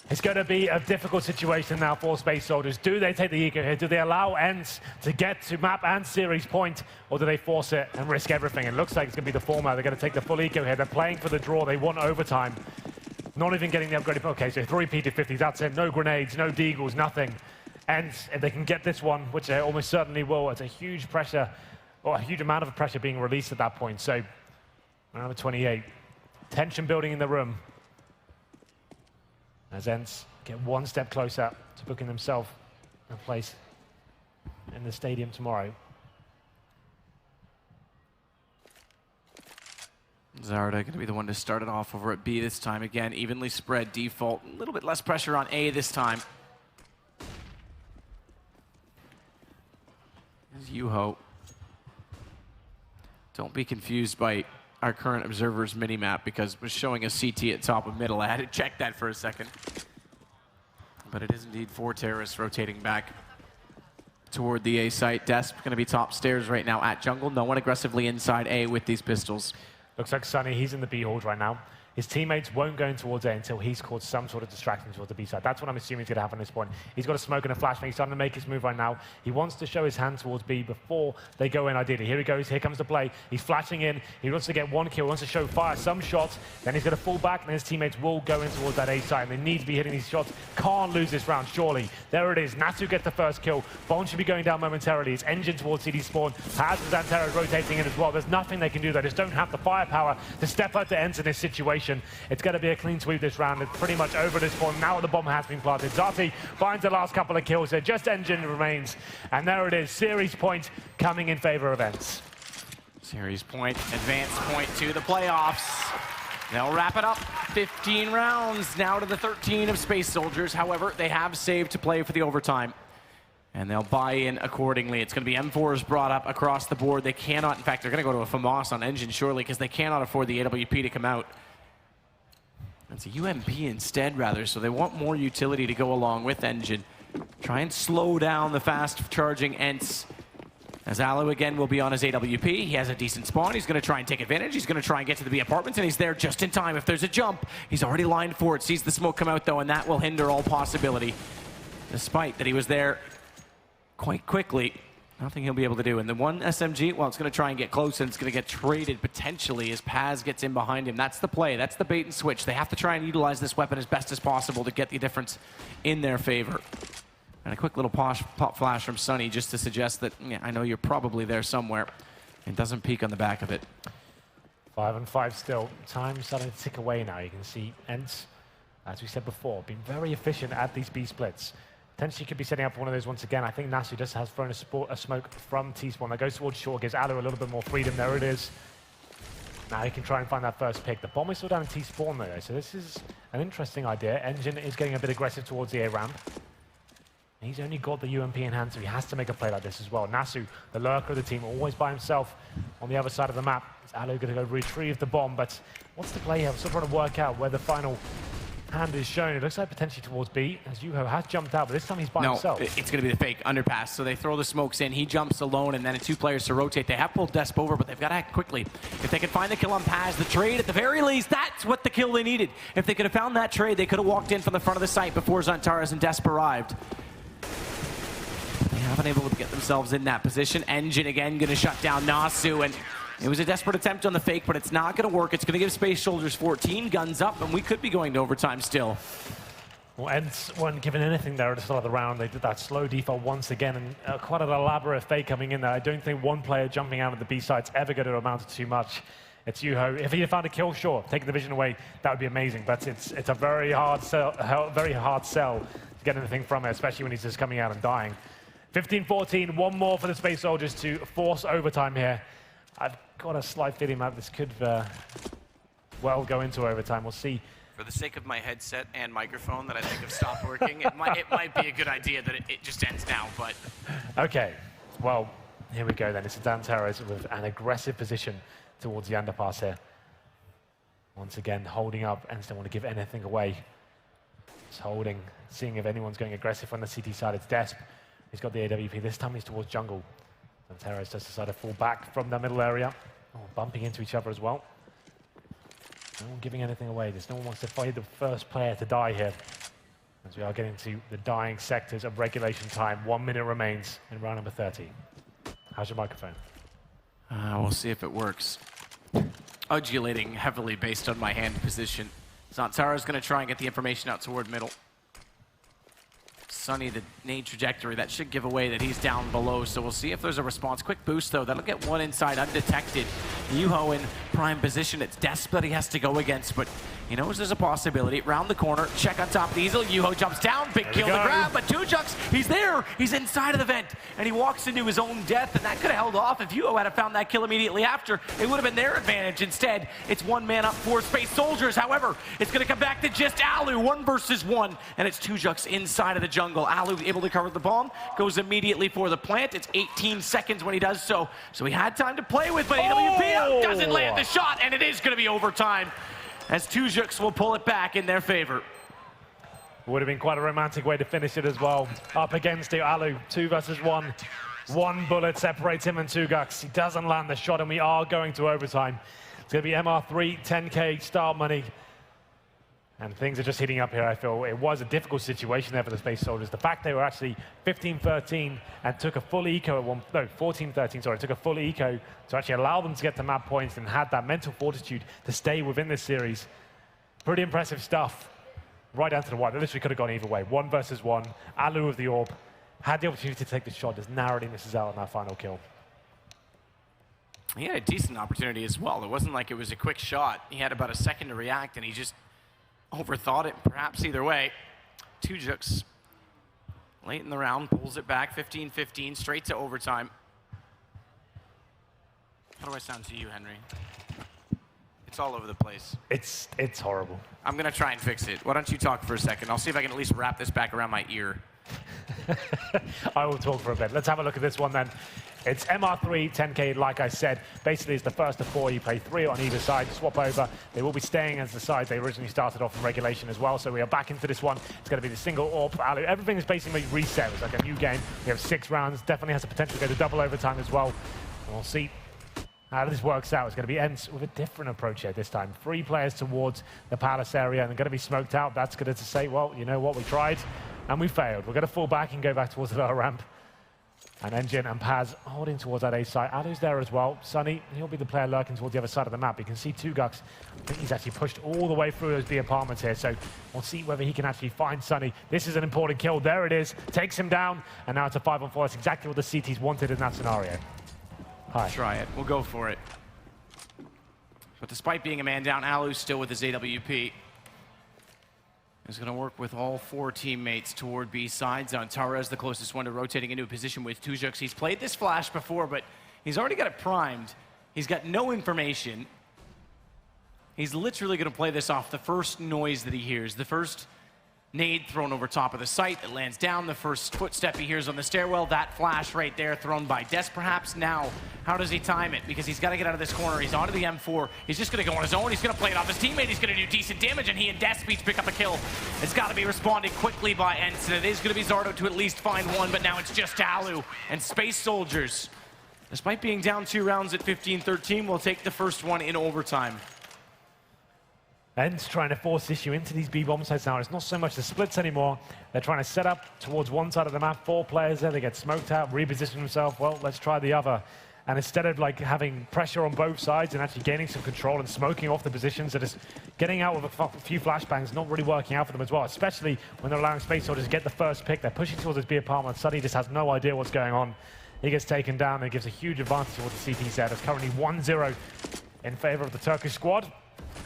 It's going to be a difficult situation now for Space Soldiers. Do they take the eco here? Do they allow ENCE to get to map and series point, or do they force it and risk everything? It looks like it's going to be the former. They're going to take the full eco here. They're playing for the draw. They want overtime. Not even getting the upgraded. Okay, so 3 P250s. That's it. No grenades, no deagles, nothing. ENCE, if they can get this one, which they almost certainly will, it's a huge pressure, or a huge amount of pressure being released at that point. So, number 28. Tension building in the room, as ENCE get one step closer to booking themselves a place in the stadium tomorrow. Zarda going to be the one to start it off over at B this time. Again, evenly spread default. A little bit less pressure on A this time. There's Yuho. Don't be confused by our current observer's minimap because it was showing a CT at top of middle. I had to check that for a second. But it is indeed 4 terrorists rotating back toward the A site. Desp going to be top stairs right now at jungle. No one aggressively inside A with these pistols. Looks like Sunny, he's in the B hold right now. His teammates won't go in towards A until he's caused some sort of distraction towards the B side. That's what I'm assuming is going to happen at this point. He's got a smoke and a flashbang. He's starting to make his move right now. He wants to show his hand towards B before they go in, ideally. Here he goes. Here comes the play. He's flashing in. He wants to get 1 kill. He wants to show fire some shots. Then he's going to fall back, and his teammates will go in towards that A side. And they need to be hitting these shots. Can't lose this round, surely. There it is. Natu gets the first kill. Bond should be going down momentarily. It's Engine towards CD spawn. Paz and Xantares rotating in as well. There's nothing they can do. They just don't have the firepower to step out to ENCE in this situation. It's going to be a clean sweep this round. It's pretty much over at this point. Now the bomb has been planted. Zati finds the last couple of kills there. Just Engine remains. And there it is. Series point coming in favor of ENCE. Series point, advance point to the playoffs. They'll wrap it up. 15 rounds now to the 13 of Space Soldiers. However, they have saved to play for the overtime. And they'll buy in accordingly. It's going to be M4s brought up across the board. They cannot, in fact, they're going to go to a FAMAS on Engine surely because they cannot afford the AWP to come out. It's a UMP instead, rather, so they want more utility to go along with Engine. Try and slow down the fast-charging ENCE As Alu again will be on his AWP. He has a decent spawn. He's going to try and take advantage. He's going to try and get to the B apartments, and he's there just in time. If there's a jump, he's already lined for it. Sees the smoke come out, though, and that will hinder all possibility. Despite that he was there quite quickly, nothing he'll be able to do. And the one SMG, well, it's going to try and get close, and it's going to get traded potentially as Paz gets in behind him. That's the play. That's the bait and switch. They have to try and utilize this weapon as best as possible to get the difference in their favor. And a quick little pop flash from Sunny just to suggest that, yeah, I know you're probably there somewhere. It doesn't peek on the back of it. 5 and 5 still. Time starting to tick away now. You can see ENCE, as we said before, being very efficient at these B splits. Potentially could be setting up one of those once again. I think Nasu just has thrown a smoke from T-spawn that goes towards short, gives Alu a little bit more freedom. There it is. Now he can try and find that first pick. The bomb is still down in T-spawn though, so this is an interesting idea. Engine is getting a bit aggressive towards the A ramp. He's only got the UMP in hand, so he has to make a play like this as well. Nasu, the lurker of the team, always by himself on the other side of the map. Is Alu going to go retrieve the bomb? But what's the play here? We're still trying to work out where the final hand is shown. It looks like potentially towards B, as Yuho has jumped out, but this time he's by himself. It's going to be the fake underpass. So they throw the smokes in. He jumps alone, and then 2 players to rotate. They have pulled Desp over, but they've got to act quickly. If they can find the kill on Paz, the trade, at the very least, that's what the kill they needed. If they could have found that trade, they could have walked in from the front of the site before Zantares and Desp arrived. They haven't been able to get themselves in that position. Engine again going to shut down Nasu, and it was a desperate attempt on the fake, but it's not going to work. It's going to give Space Soldiers 14 guns up, and we could be going to overtime still. Well, ENCE weren't given anything there at the start of the round. They did that slow default once again, and quite an elaborate fake coming in there. I don't think one player jumping out of the B side's ever going to amount to too much. It's Yuho. If he had found a kill, sure, taking the vision away, that would be amazing. But it's a very hard sell to get anything from it, especially when he's just coming out and dying. 15-14, one more for the Space Soldiers to force overtime here. I've got a slight feeling that this could well go into overtime. We'll see. For the sake of my headset and microphone that I think have stopped working, it might be a good idea that it just ends now, but... Okay, well, here we go then. It's Zantares with an aggressive position towards the underpass here. Once again, holding up, and don't want to give anything away. Just holding, seeing if anyone's going aggressive on the CT side. It's Desp. He's got the AWP. This time he's towards jungle. Zantares just decided to fall back from the middle area. Oh, bumping into each other as well. No one giving anything away. There's no one wants to fight the first player to die here. As we are getting to the dying sectors of regulation time. 1 minute remains in round number 30. How's your microphone? We'll see if it works. Undulating heavily based on my hand position. Zantares going to try and get the information out toward middle. Sunny, the nade trajectory, that should give away that he's down below, so we'll see if there's a response. Quick boost, though. That'll get one inside undetected. Yuho in prime position. It's Desp that he has to go against, but he knows there's a possibility. Round the corner, check on top of the easel. Yuho jumps down, big kill to grab, but Tujux, he's there. He's inside of the vent, and he walks into his own death, and that could have held off if Yuho had found that kill immediately after. It would have been their advantage. Instead, it's one man up for Space Soldiers. However, it's going to come back to just Alu, 1 versus 1, and it's Tujux inside of the jungle. Alu able to cover the bomb, goes immediately for the plant. It's 18 seconds when he does so. So he had time to play with, but AWP doesn't land the shot, and it is going to be overtime as Tujux will pull it back in their favor. Would have been quite a romantic way to finish it as well. Up against it, Alu, 2 versus 1. 1 bullet separates him and Tujux. He doesn't land the shot, and we are going to overtime. It's going to be MR3, 10K start money. And things are just heating up here, I feel. It was a difficult situation there for the Space Soldiers. The fact they were actually 15-13 and took a full eco at one... No, 14-13, sorry. Took a full eco to actually allow them to get to map points and had that mental fortitude to stay within this series. Pretty impressive stuff. Right down to the wire. They literally could have gone either way. 1 versus 1. Alu with the orb. Had the opportunity to take the shot. Just narrowly misses out on that final kill. He had a decent opportunity as well. It wasn't like it was a quick shot. He had about a second to react, and he just overthought it, perhaps either way. Tujux, late in the round, pulls it back, 15-15, straight to overtime. How do I sound to you, Henry? It's all over the place. It's horrible. I'm going to try and fix it. Why don't you talk for a second? I'll see if I can at least wrap this back around my ear. I will talk for a bit. Let's have a look at this one then. It's MR3, 10K, like I said. Basically, it's the first of 4. You play 3 on either side, swap over. They will be staying as the side they originally started off in regulation as well. So we are back into this one. It's going to be the single AWP for ALU. Everything is basically reset. It's like a new game. We have 6 rounds. Definitely has the potential to go to double overtime as well. And we'll see how this works out. It's going to be ENCE with a different approach here this time. 3 players towards the palace area, and they're going to be smoked out. That's going to say, well, you know what, we tried, and we failed. We're going to fall back and go back towards the lower ramp. And Engine and Paz holding towards that A side. Alu's there as well. Sunny, he'll be the player lurking towards the other side of the map. You can see Tugux. I think he's actually pushed all the way through those B apartments here. So we'll see whether he can actually find Sunny. This is an important kill. There it is. Takes him down. And now it's a 5-on-4. That's exactly what the CTs wanted in that scenario. Hi. Try it. We'll go for it. But despite being a man down, Alu's still with his AWP. He's going to work with all 4 teammates toward B side. Zantara is the closest one to rotating into a position with Tujux. He's played this flash before, but he's already got it primed. He's got no information. He's literally going to play this off the first noise that he hears. The first nade thrown over top of the site that lands down. The first footstep he hears on the stairwell. That flash right there thrown by Des perhaps. Now, how does he time it? Because he's got to get out of this corner. He's onto the M4. He's just going to go on his own. He's going to play it off his teammate. He's going to do decent damage, and he and Des each pick up a kill. It's got to be responded quickly by ENCE. And it is going to be Zardo to at least find one, but now it's just Alu and Space Soldiers. Despite being down 2 rounds at 15-13, will take the first one in overtime. ENCE trying to force issue into these B-bomb sites now. It's not so much the splits anymore. They're trying to set up towards one side of the map. 4 players there. They get smoked out, reposition themselves. Well, let's try the other. And instead of like having pressure on both sides and actually gaining some control and smoking off the positions, they're just getting out with a few flashbangs, not really working out for them as well, especially when they're allowing Space Soldiers to get the first pick. They're pushing towards this B apartment. Sunny just has no idea what's going on. He gets taken down and gives a huge advantage towards the CT set. It's currently 1-0 in favor of the Turkish squad.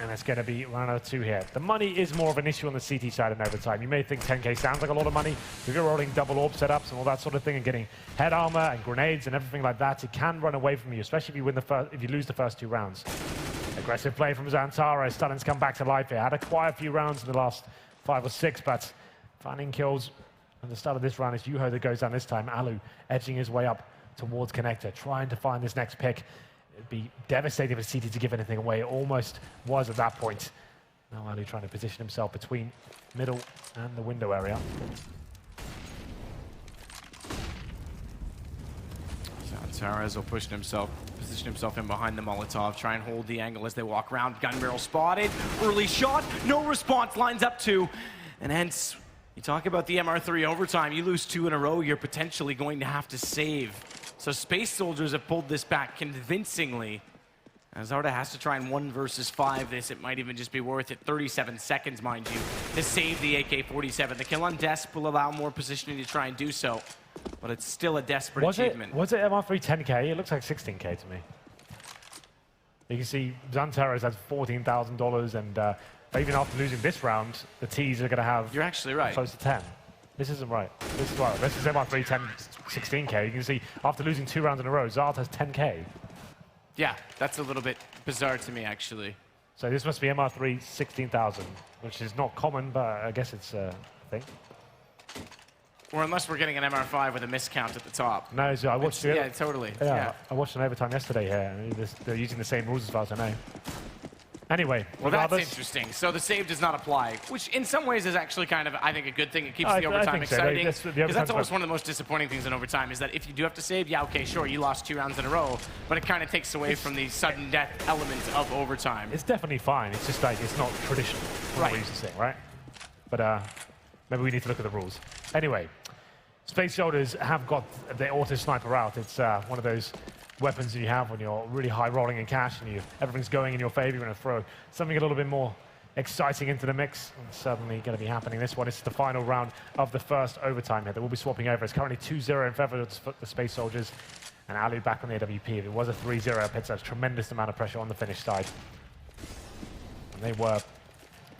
And it's going to be round number 2 here. The money is more of an issue on the CT side in overtime. You may think 10K sounds like a lot of money. If you're rolling double AWP setups and all that sort of thing and getting head armor and grenades and everything like that, it can run away from you, especially if you lose the first 2 rounds. Aggressive play from Zantara. Stallin's come back to life here. Had a quiet few rounds in the last 5 or 6, but finding kills at the start of this round is Yuho that goes down this time. Alu edging his way up towards Connector, trying to find this next pick. It'd be devastating for CT to give anything away. It almost was at that point. Now Alu trying to position himself between middle and the window area. Zantara will position himself in behind the Molotov, try and hold the angle as they walk around. Gun barrel spotted, early shot, no response, lines up 2. And hence, you talk about the MR3 overtime, you lose 2 in a row, you're potentially going to have to save. So Space Soldiers have pulled this back convincingly. As Zarda has to try and 1 versus 5 this. It might even just be worth it. 37 seconds, mind you, to save the AK-47. The kill on Des will allow more positioning to try and do so. But it's still a desperate achievement. Was it MR3 10K? It looks like 16K to me. You can see Zantara's has $14,000, and even after losing this round, the T's are going to have... You're actually right. Close to 10. This isn't right. This is right. This is MR3 10, 16K. You can see after losing 2 rounds in a row, Zart has 10K. Yeah, that's a little bit bizarre to me, actually. So this must be MR3 16,000, which is not common, but I guess it's a thing. Or unless we're getting an MR5 with a miscount at the top. No, so I watched it. Yeah, totally. Yeah, I watched an overtime yesterday here. They're using the same rules as far as I know. Anyway, well, that's interesting. So the save does not apply, which in some ways is actually kind of, I think, a good thing. It keeps the overtime exciting. Because that's always one of the most disappointing things in overtime is that if you do have to save, yeah, okay, sure, you lost 2 rounds in a row, but it kind of takes away from the sudden death element of overtime. It's definitely fine. It's just like, it's not traditional. Right. What we used to say, right? But maybe we need to look at the rules. Anyway, Space Soldiers have got the auto sniper out. It's one of those weapons that you have when you're really high rolling in cash and everything's going in your favor. You're going to throw something a little bit more exciting into the mix. And certainly going to be happening. This one is the final round of the first overtime here that we'll be swapping over. It's currently 2-0 in favor of the Space Soldiers. And Alu back on the AWP. If it was a 3-0, it puts a tremendous amount of pressure on the Finnish side. And they were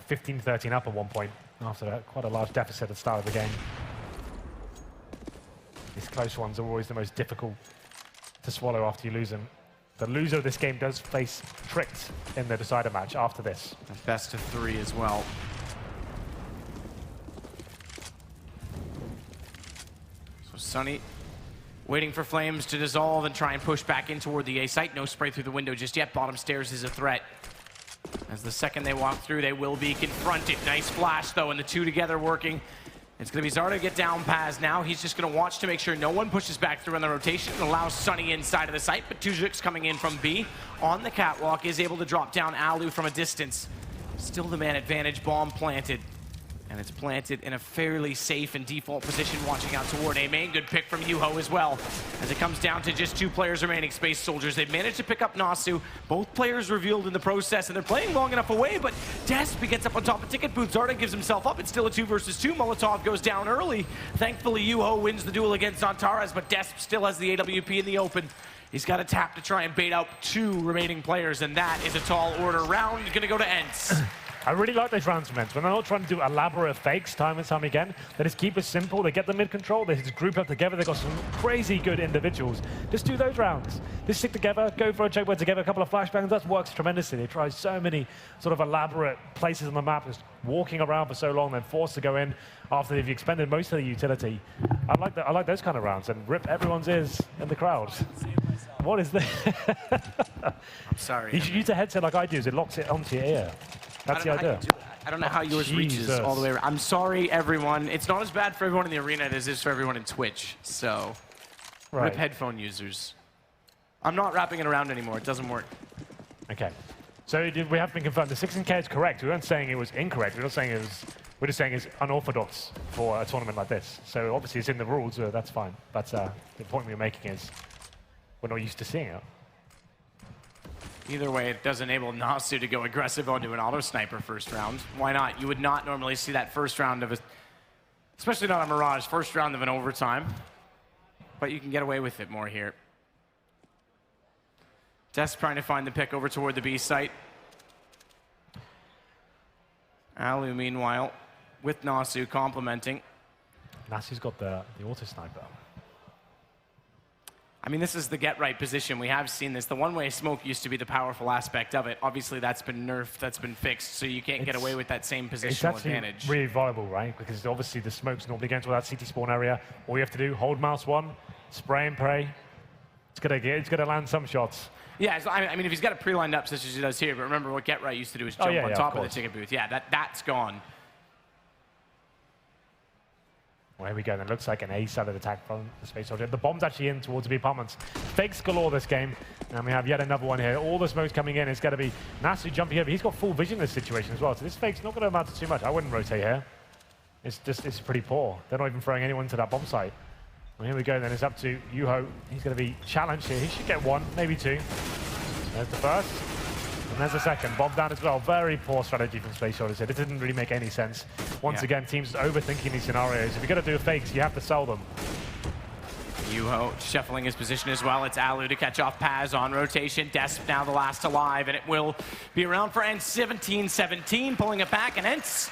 15-13 up at one point after quite a large deficit at the start of the game. These close ones are always the most difficult to swallow after you lose them. The loser of this game does face Tricked in the decider match after this. A best of 3 as well. So Sunny Waiting for Flames to dissolve and try and push back in toward the A site. No spray through the window just yet. Bottom stairs is a threat. As the second they walk through, they will be confronted. Nice flash, though, and the two together working. It's going to be Zarda to get down Paz now. He's just going to watch to make sure no one pushes back through on the rotation and allows Sunny inside of the site. But Tuzik's coming in from B on the catwalk, is able to drop down Alu from a distance. Still the man advantage, bomb planted. And it's planted in a fairly safe and default position, watching out toward A main. Good pick from Yuho as well. As it comes down to just 2 players remaining, Space Soldiers. They've managed to pick up Nasu. Both players revealed in the process, and they're playing long enough away, but Desp gets up on top of Ticket Booth. Zarda gives himself up. It's still a 2 versus 2. Molotov goes down early. Thankfully, Yuho wins the duel against Zantares, but Desp still has the AWP in the open. He's got a tap to try and bait out 2 remaining players, and that is a tall order. Round going to go to ENCE. I really like those rounds from ENCE. When they're not trying to do elaborate fakes time and time again, they just keep it simple. They get the mid control. They just group up together. They've got some crazy good individuals. Just do those rounds. Just stick together, go for a choke together, a couple of flashbangs. That works tremendously. They try so many sort of elaborate places on the map, just walking around for so long, then forced to go in after they've expended most of the utility. I like those kind of rounds, and rip everyone's ears in the crowd. What is this? I'm sorry. You should use a headset like I do, it locks it onto your ear. That's the idea. I don't know how yours reaches all the way around. I'm sorry, everyone. It's not as bad for everyone in the arena as it is for everyone in Twitch. So, rip headphone users. I'm not wrapping it around anymore. It doesn't work. Okay. So we have been confirmed. The 16K is correct. We weren't saying it was incorrect. We're not saying it was. We're just saying it's unorthodox for a tournament like this. So obviously it's in the rules. That's fine. But the point we're making is we're not used to seeing it. Either way, it does enable Nasu to go aggressive onto an auto sniper first round. Why not? You would not normally see that first round of a, especially not a Mirage, first round of an overtime. But you can get away with it more here. Des trying to find the pick over toward the B site. Alu, meanwhile, with Nasu complimenting. Nasu's got the auto sniper. I mean, this is the get-right position. We have seen this. The one-way smoke used to be the powerful aspect of it. Obviously, that's been nerfed, that's been fixed, so you can't get away with that same positional advantage. It's really viable, right? Because obviously the smoke's normally going to that CT spawn area. All you have to do, hold mouse 1, spray and pray. It's gonna land some shots. Yeah, I mean, if he's got it pre-lined up, such as he does here, but remember what get-right used to do is jump on top of the ticket booth. Yeah, that's gone. Well, here we go. Then looks like an A-sided attack from the Space Soldier. The bomb's actually in towards the apartments. Fakes galore this game. And we have yet another one here. All the smoke's coming in. It's going to be Nasu jumping over. He's got full vision in this situation as well. So this fake's not going to amount to too much. I wouldn't rotate here. It's pretty poor. They're not even throwing anyone to that bomb site. Well, here we go. Then it's up to Yuho. He's going to be challenged here. He should get 1, maybe 2. There's the first. And there's the second. Bomb down as well. Very poor strategy from Space Soldiers here. It didn't really make any sense. Once again, teams overthinking these scenarios. If you're going to do fakes, you have to sell them. Yuho shuffling his position as well. It's Alu to catch off Paz on rotation. Desp now the last alive, and it will be around for ENCE 17-17, pulling it back. And ENCE,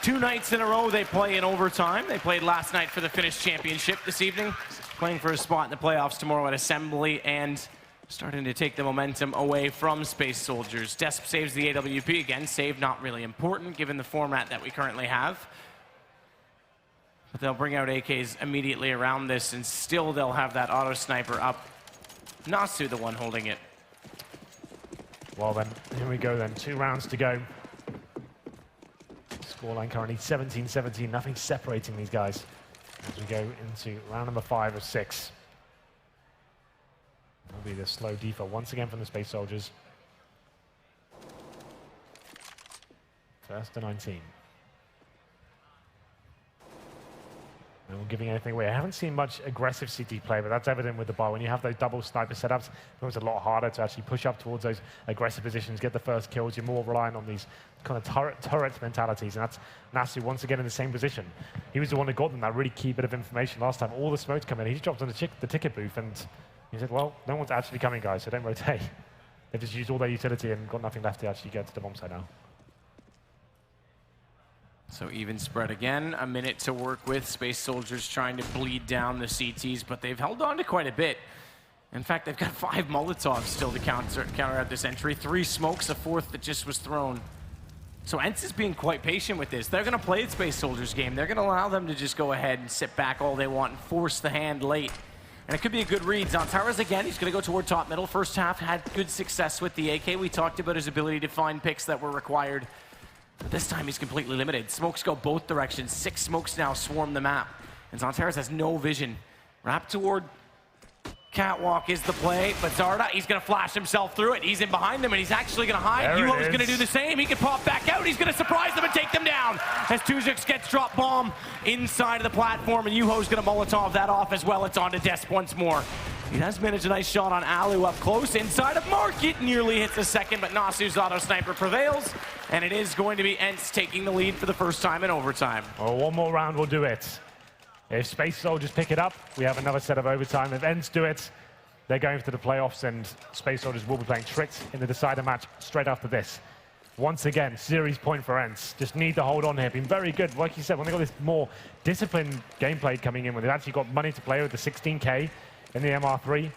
2 nights in a row they play in overtime. They played last night for the Finnish Championship this evening, playing for a spot in the playoffs tomorrow at Assembly, and starting to take the momentum away from Space Soldiers. Desp saves the AWP again. Save not really important given the format that we currently have. But they'll bring out AKs immediately around this, and still they'll have that auto sniper up. Nasu the one holding it. Well then, here we go then. 2 rounds to go. Scoreline currently 17-17. Nothing separating these guys as we go into round number 5 of 6. Will be the slow default once again from the Space Soldiers. First to 19. No one giving anything away. I haven't seen much aggressive CT play, but that's evident with the bar. When you have those double sniper setups, it becomes a lot harder to actually push up towards those aggressive positions, get the first kills. You're more reliant on these kind of turret mentalities, and that's Nasu once again in the same position. He was the one who got them that really key bit of information last time. All the smoke's come in. He just dropped on the ticket booth, and he said, well, no one's actually coming, guys, so don't rotate. They've just used all their utility and got nothing left to actually get to the bomb site now. So even spread again, a minute to work with. Space Soldiers trying to bleed down the CTs, but they've held on to quite a bit. In fact, they've got 5 Molotovs still to counter out this entry. 3 smokes, a 4th that just was thrown. So ENCE is being quite patient with this. They're going to play the Space Soldiers game. They're going to allow them to just go ahead and sit back all they want and force the hand late. And it could be a good read. Zontaras again, he's going to go toward top middle. First half had good success with the AK. We talked about his ability to find picks that were required. But this time he's completely limited. Smokes go both directions. 6 smokes now swarm the map. And Zontaras has no vision. Wrap toward Catwalk is the play, but Zarda, he's going to flash himself through it. He's in behind them, and he's actually going to hide. Yuho's going to do the same. He can pop back out. He's going to surprise them and take them down as Tuzix gets drop bomb inside of the platform, and Yuho's going to Molotov that off as well. It's on to Desp once more. He has managed a nice shot on Alu up close inside of Market. Nearly hits a second, but Nasu's auto sniper prevails, and it is going to be ENCE taking the lead for the first time in overtime. Well, one more round will do it. If Space Soldiers pick it up, we have another set of overtime. If ENCE do it, they're going to the playoffs, and Space Soldiers will be playing Tricks in the decider match straight after this. Once again, series point for ENCE. Just need to hold on here. Been very good. Like you said, when they got this more disciplined gameplay coming in, when they've actually got money to play with the 16K in the MR3,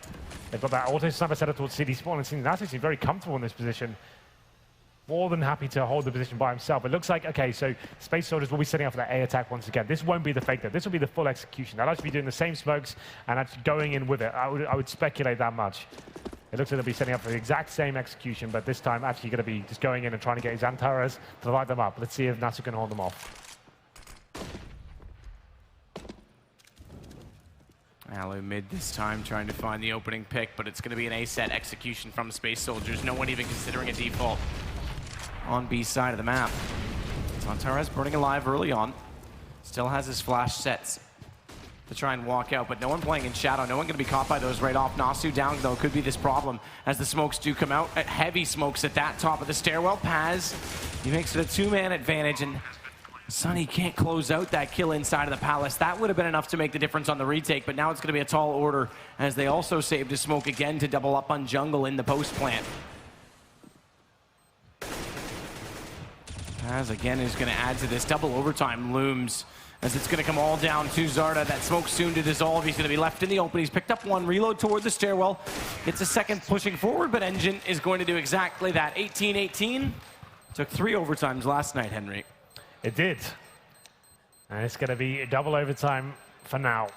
they've got that auto sniper set up towards CD spawn, and seems actually very comfortable in this position. More than happy to hold the position by himself. It looks like, okay, so Space Soldiers will be setting up for that A attack once again. This won't be the fake though. This will be the full execution. They'll actually be doing the same smokes and actually going in with it. I would speculate that much. It looks like they'll be setting up for the exact same execution, but this time actually going to be just going in and trying to get Zontaras to light them up. Let's see if Nasu can hold them off. Alu mid this time, trying to find the opening pick, but it's going to be an A-set execution from Space Soldiers. No one even considering a default on B side of the map. Zontaras burning alive early on. Still has his flash sets to try and walk out, but no one playing in shadow. No one going to be caught by those right off. Nasu down, though, could be this problem as the smokes do come out. Heavy smokes at that top of the stairwell. Paz, he makes it a 2-man advantage, and Sunny can't close out that kill inside of the palace. That would have been enough to make the difference on the retake, but now it's going to be a tall order as they also saved a smoke again to double up on jungle in the post plant. As again is going to add to this. Double overtime looms as it's going to come all down to Zarda. That smoke soon to dissolve. He's going to be left in the open. He's picked up one, reload toward the stairwell. Gets a second pushing forward, but Engine is going to do exactly that. 18-18. Took 3 overtimes last night, Henry. It did. And it's going to be double overtime for now.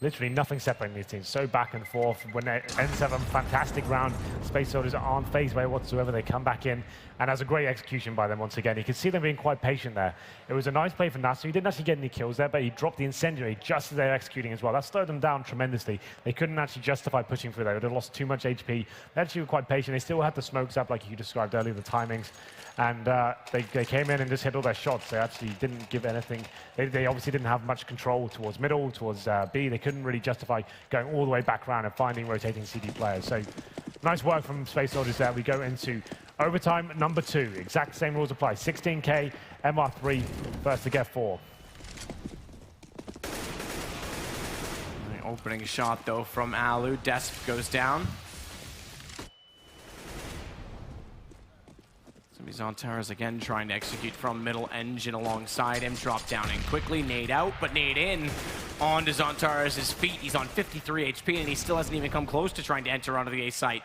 Literally nothing separating these teams. So back and forth. When they ENCE have a fantastic round, Space Soldiers aren't phased by it whatsoever. They come back in, and that's a great execution by them once again. You can see them being quite patient there. It was a nice play from Nasu. He didn't actually get any kills there, but he dropped the incendiary just as they were executing as well. That slowed them down tremendously. They couldn't actually justify pushing through there. They lost too much HP. They actually were quite patient. They still had the smokes up, like you described earlier, the timings. And they came in and just hit all their shots. They actually didn't give anything. They obviously didn't have much control towards middle, towards B. They couldn't really justify going all the way back around and finding rotating CD players. So nice work from Space Soldiers there. We go into overtime number 2. Exact same rules apply. 16K, MR3, first to get 4. Opening shot, though, from Alu. Desp goes down. Zontaras again trying to execute from middle. Engine alongside him, drop down and quickly nade out, but nade in onto Zontaras' feet. He's on 53 HP and he still hasn't even come close to trying to enter onto the A site.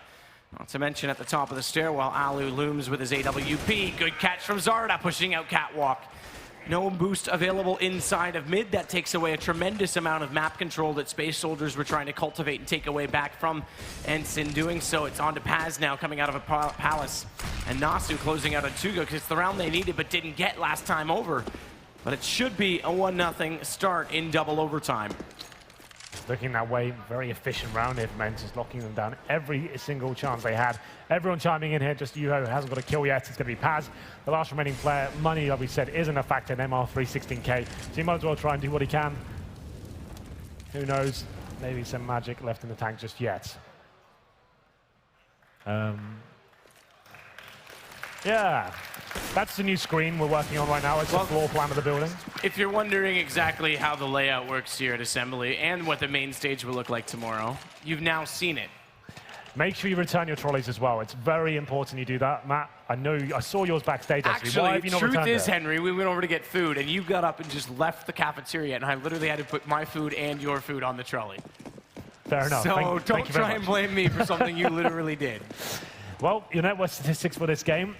Not to mention at the top of the stairwell, Alu looms with his AWP. Good catch from Zarda, pushing out Catwalk. No boost available inside of mid. That takes away a tremendous amount of map control that Space Soldiers were trying to cultivate and take away back from ENCE. In doing so, it's on to Paz now, coming out of a palace. And Nasu closing out on Tuga, because it's the round they needed but didn't get last time over. But it should be a 1-0 start in double overtime. Looking that way, very efficient round here from ENCE, just locking them down every single chance they had. Everyone chiming in here, just Yuho hasn't got a kill yet. It's going to be Paz, the last remaining player. Money, like we said, isn't a factor in MR3 16K, so he might as well try and do what he can. Who knows, maybe some magic left in the tank just yet. Yeah, that's the new screen we're working on right now. It's the floor plan of the building. If you're wondering exactly how the layout works here at Assembly and what the main stage will look like tomorrow, you've now seen it. Make sure you return your trolleys as well. It's very important you do that, Matt. I know I saw yours backstage. Actually, the truth is, Henry, we went over to get food, and you got up and just left the cafeteria, and I literally had to put my food and your food on the trolley. Fair enough. So don't try and blame me for something you literally did. Well, your network statistics for this game.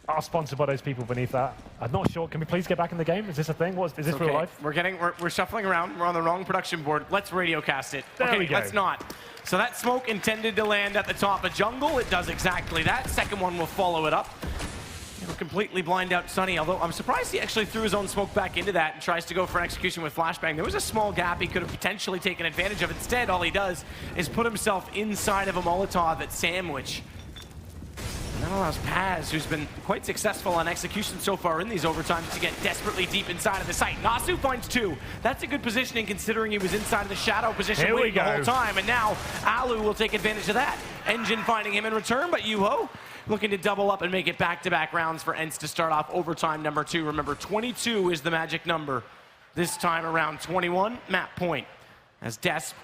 are sponsored by those people beneath that. I'm not sure. Can we please get back in the game? Is this a thing? Is this okay. real life? We're shuffling around. We're on the wrong production board. Let's radio cast it. There we go. Let's not. So that smoke intended to land at the top of jungle. It does exactly that. Second one will follow it up. It'll completely blind out Sunny, although I'm surprised he actually threw his own smoke back into that and tries to go for an execution with flashbang. There was a small gap he could have potentially taken advantage of. Instead, all he does is put himself inside of a Molotov at Sandwich. And that allows Paz, who's been quite successful on execution so far in these overtimes, to get desperately deep inside of the site. Nasu finds 2. That's a good positioning considering he was inside of the shadow position waiting the whole time. And now Alu will take advantage of that. Engine finding him in return, but Yuho looking to double up and make it back-to-back rounds for ENCE to start off overtime number 2. Remember, 22 is the magic number. This time around 21, map point. As Desp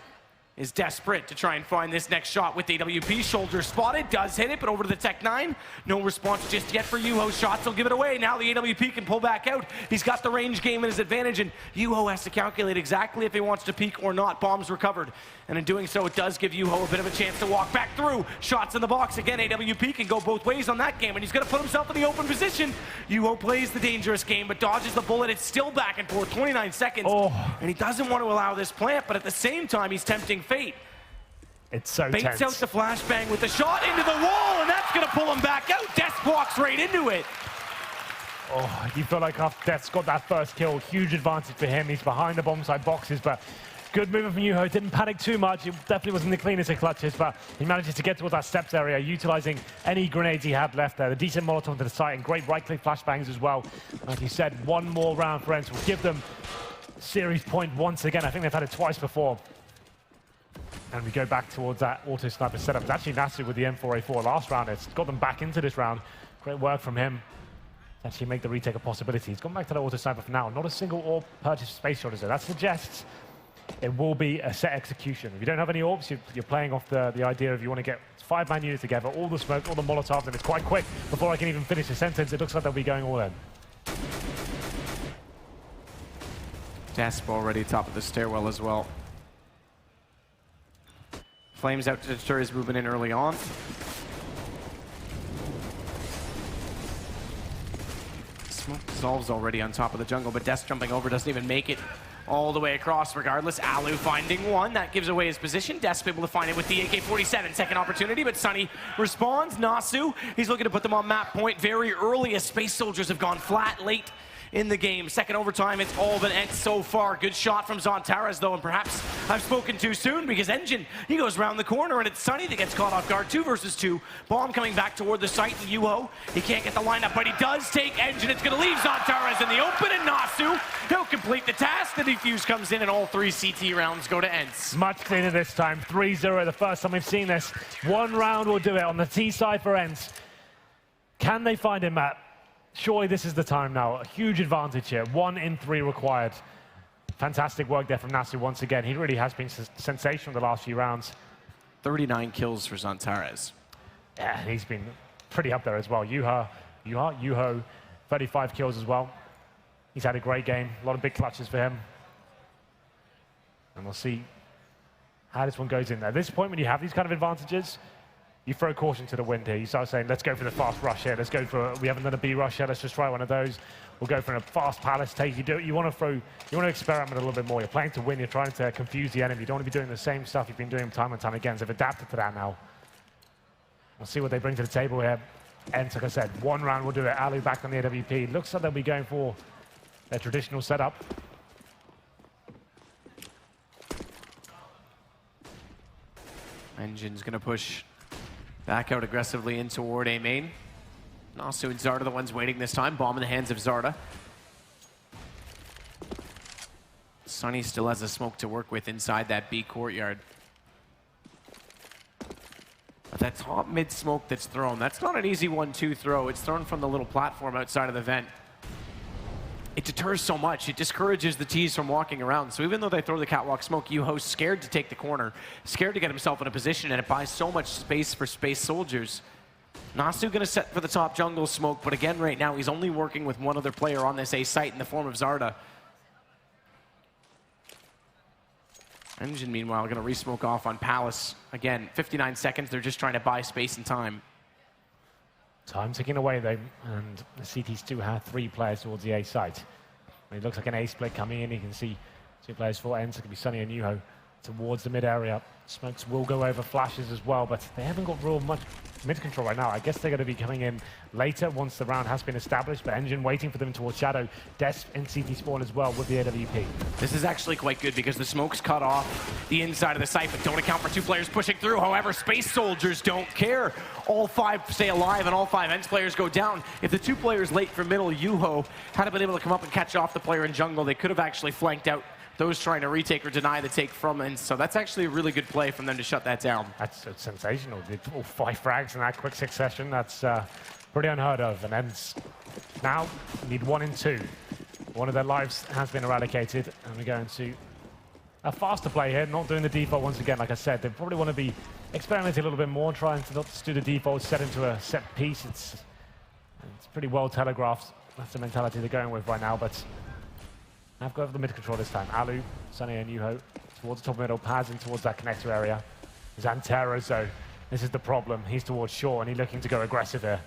is desperate to try and find this next shot with AWP. Shoulder spotted, does hit it, but over to the Tech 9. No response just yet for Yuho. Shots will give it away. Now the AWP can pull back out. He's got the range game in his advantage, and Yuho has to calculate exactly if he wants to peek or not. Bombs recovered, and in doing so, it does give Yuho a bit of a chance to walk back through. Shots in the box. Again, AWP can go both ways on that game, and he's going to put himself in the open position. Yuho plays the dangerous game, but dodges the bullet. It's still back and forth, 29 seconds, and he doesn't want to allow this plant, but at the same time, he's tempting fate. It's so Baits tense. out the flashbang with the shot into the wall, and that's going to pull him back out. Death walks right into it. Oh, you feel like after Death's got that first kill, huge advantage for him. He's behind the bomb side boxes, but good movement from Yuho. Didn't panic too much. It definitely wasn't the cleanest of clutches, but he manages to get towards that steps area, utilizing any grenades he had left there. The decent Molotov to the site and great right-click flashbangs as well. Like you said, one more round for ENCE will give them series point once again. I think they've had it twice before. And we go back towards that auto sniper setup. It's actually Nasu with the M4A4 last round. It's got them back into this round. Great work from him to actually make the retake a possibility. He's gone back to the auto sniper for now. Not a single orb purchased space shoulders there. That suggests it will be a set execution. If you don't have any orbs, you're playing off the idea of you want to get 5-man units together, all the smoke, all the Molotovs, and it's quite quick. Before I can even finish the sentence, it looks like they'll be going all in. Desp already top of the stairwell as well. Flames out to deter his movement in early on. Smoke dissolves already on top of the jungle, but Desp jumping over doesn't even make it all the way across regardless. Alu finding 1. That gives away his position. Desp able to find it with the AK-47. Second opportunity, but Sunny responds. Nasu, he's looking to put them on map point very early as Space Soldiers have gone flat late in the game. Second overtime, it's all been ENCE so far. Good shot from Zontaras, though, and perhaps I've spoken too soon because Engine, he goes around the corner, and it's Sunny that gets caught off guard. 2 versus 2. Bomb coming back toward the site, and Yuho, he can't get the lineup, but he does take Engine. It's going to leave Zontaras in the open, and Nasu, he'll complete the task. The defuse comes in, and all 3 CT rounds go to ENCE. Much cleaner this time. 3-0, the first time we've seen this. 1 round will do it on the T side for ENCE. Can they find him, Matt? Surely this is the time now. A huge advantage here. 1 in 3 required. Fantastic work there from Nasu once again. He really has been sensational the last few rounds. 39 kills for Zontaras. Yeah, he's been pretty up there as well. Yuho, 35 kills as well. He's had a great game. A lot of big clutches for him. And we'll see how this one goes in there. At this point, when you have these kind of advantages, you throw caution to the wind here. You start saying, let's go for the fast rush here. Let's go for, we haven't done a B rush yet. Let's just try one of those. We'll go for a fast palace take. You want to experiment a little bit more. You're playing to win. You're trying to confuse the enemy. You don't want to be doing the same stuff you've been doing time and time again. So they've adapted to that now. We'll see what they bring to the table here. And like I said, 1 round will do it. Ali back on the AWP. Looks like they'll be going for their traditional setup. Engine's going to push back out aggressively in toward A main. Nasu and Zarda the ones waiting this time. Bomb in the hands of Zarda. Sunny still has a smoke to work with inside that B courtyard. But that top mid smoke that's thrown, that's not an easy 1-2 throw. It's thrown from the little platform outside of the vent. It deters so much. It discourages the T's from walking around. So even though they throw the catwalk smoke, Yuho's scared to take the corner, scared to get himself in a position, and it buys so much space for Space Soldiers. Nasu going to set for the top jungle smoke, but again, right now, he's only working with 1 other player on this A site in the form of Zarda. Engine, meanwhile, going to re-smoke off on Palace. Again, 59 seconds. They're just trying to buy space and time. Time ticking away though, and the CTs do have 3 players towards the A site. It looks like an A split coming in. You can see 2 players for ENCE. It could be Sunny and Yuho towards the mid area. Smokes will go over flashes as well, but they haven't got real much mid control right now. I guess they're going to be coming in later once the round has been established, but Engine waiting for them towards Shadow. Desp in CT spawn as well with the AWP. This is actually quite good because the smoke's cut off the inside of the site, but don't account for 2 players pushing through. However, Space Soldiers don't care. All 5 stay alive and all 5 ENCE players go down. If the 2 players late from middle, Yuho, hadn't been able to come up and catch off the player in jungle, they could have actually flanked out those trying to retake or deny the take from ENCE. So that's actually a really good play from them to shut that down. That's sensational. They did all 5 frags in that quick succession. That's pretty unheard of. And ENCE now need 1 in 2. One of their lives has been eradicated, and we're going to a faster play here, not doing the default once again. Like I said, they probably want to be experimenting a little bit more, trying to not just do the default set into a set piece. It's pretty well telegraphed. That's the mentality they're going with right now, but I've got the mid control this time. Alu, Sunny and Yuho towards the top middle, Paz in towards that connector area. Xantera, so this is the problem. He's towards Shaw and he's looking to go aggressive here.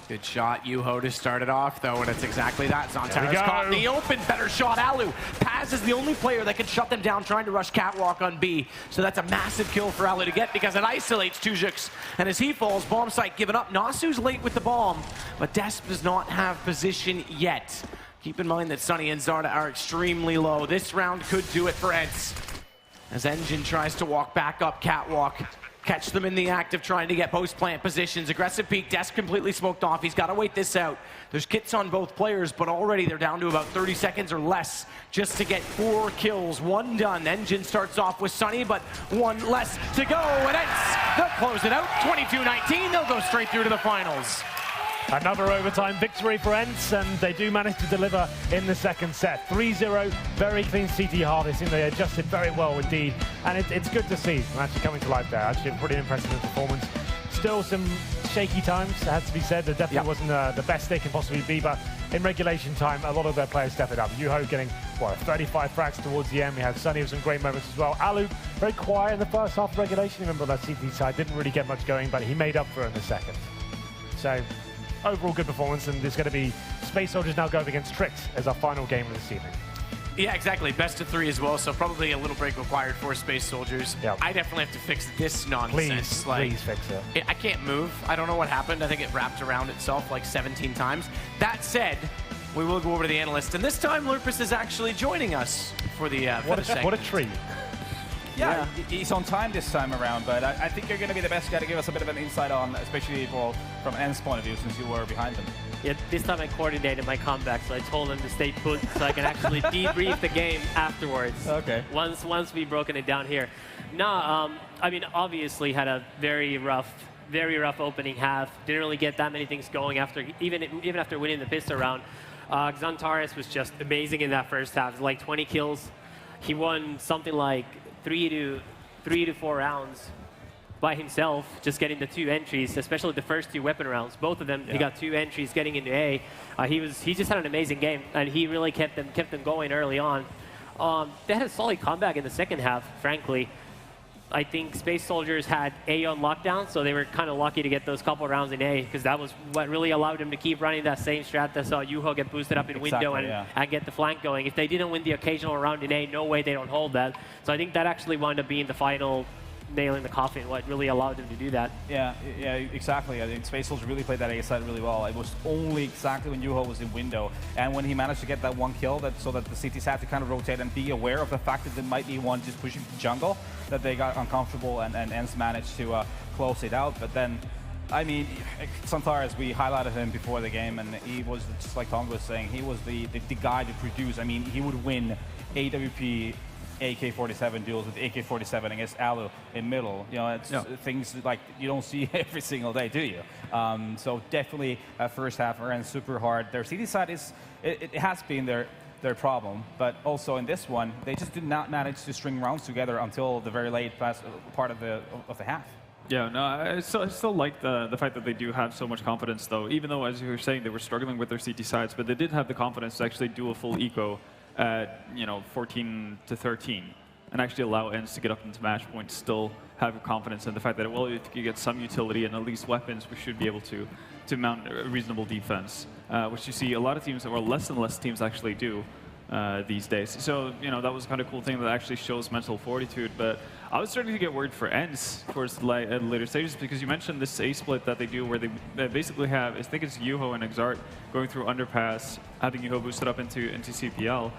Good shot, Yuho to start it off, though, and it's exactly that. Xantera's caught in the open. Better shot, Alu. Paz is the only player that can shut them down trying to rush Catwalk on B. So that's a massive kill for Alu to get because it isolates Tujuk. And as he falls, bomb site given up. Nasu's late with the bomb, but Desp does not have position yet. Keep in mind that Sunny and Zarda are extremely low. This round could do it for ENCE. As Engine tries to walk back up Catwalk. Catch them in the act of trying to get post-plant positions. Aggressive peek, Desk completely smoked off. He's got to wait this out. There's kits on both players, but already they're down to about 30 seconds or less just to get 4 kills. 1 done. Engine starts off with Sunny, but 1 less to go. And ENCE, they'll close it out. 22-19, they'll go straight through to the finals. Another overtime victory for ENCE, and they do manage to deliver in the second set. 3-0, very clean CT harvest. They adjusted very well indeed, and it's good to see them actually coming to life there. Actually, pretty impressive in performance. Still some shaky times, it has to be said. It definitely wasn't the best they can possibly be, but in regulation time, a lot of their players stepped it up. Yuho getting, 35 frags towards the end. We had Sunny with some great moments as well. Alu, very quiet in the first half of regulation. Remember that CT side didn't really get much going, but he made up for it in the second. So, overall good performance, and there's going to be Space Soldiers now going against Trix as our final game of this evening. Yeah, exactly. Best of 3 as well, so probably a little break required for Space Soldiers. Yep. I definitely have to fix this nonsense. Please fix it. I can't move. I don't know what happened. I think it wrapped around itself like 17 times. That said, we will go over to the analyst, and this time Lurpus is actually joining us for the segment. What a treat. Yeah, he's on time this time around, but I think you're going to be the best guy to give us a bit of an insight on, especially from ENCE's point of view, since you were behind them. Yeah, this time I coordinated my comeback, so I told him to stay put so I can actually debrief the game afterwards. Okay. Once we've broken it down here. No, I mean, obviously had a very rough opening half. Didn't really get that many things going after, even after winning the pistol round. Xantares was just amazing in that first half. Like 20 kills. He won something like 3 to 4 rounds by himself, just getting the 2 entries, especially the first 2 weapon rounds. Both of them, he got 2 entries getting into A. He just had an amazing game, and he really kept them going early on. They had a solid comeback in the second half, frankly. I think Space Soldiers had A on lockdown, so they were kind of lucky to get those couple rounds in A, because that was what really allowed them to keep running that same strat that saw Yuho get boosted up in window and get the flank going. If they didn't win the occasional round in A, no way they don't hold that. So I think that actually wound up being the final nail in the coffin, what really allowed them to do that. Yeah, exactly. I think Space Soldier really played that A side really well. It was only exactly when Yuho was in window, and when he managed to get that 1 kill, so that the CTs had to kind of rotate and be aware of the fact that there might be one just pushing the jungle, that they got uncomfortable, and ENCE managed to close it out. But then, I mean, Xantares, we highlighted him before the game, and he was, just like Tom was saying, he was the guy to produce. I mean, he would win AWP AK-47 duels with AK-47 against Alu in middle. You know, it's things like you don't see every single day, do you? So definitely first half ran super hard. Their CT side it has been their problem, but also in this one, they just did not manage to string rounds together until the very late part of the half. Yeah, no, I still like the fact that they do have so much confidence, though. Even though, as you were saying, they were struggling with their CT sides, but they did have the confidence to actually do a full eco at 14 to 13, and actually allow ENCE to get up into match point, still have confidence in the fact that, well, if you get some utility and at least weapons, we should be able to mount a reasonable defense, which you see a lot of teams, or less and less teams actually do these days. So, you know, that was kind of cool thing that actually shows mental fortitude. But I was starting to get worried for ENCE towards the later stages, because you mentioned this A split that they do where they basically have, I think it's Yuho and Exart going through underpass, having Yuho boosted up into CPL.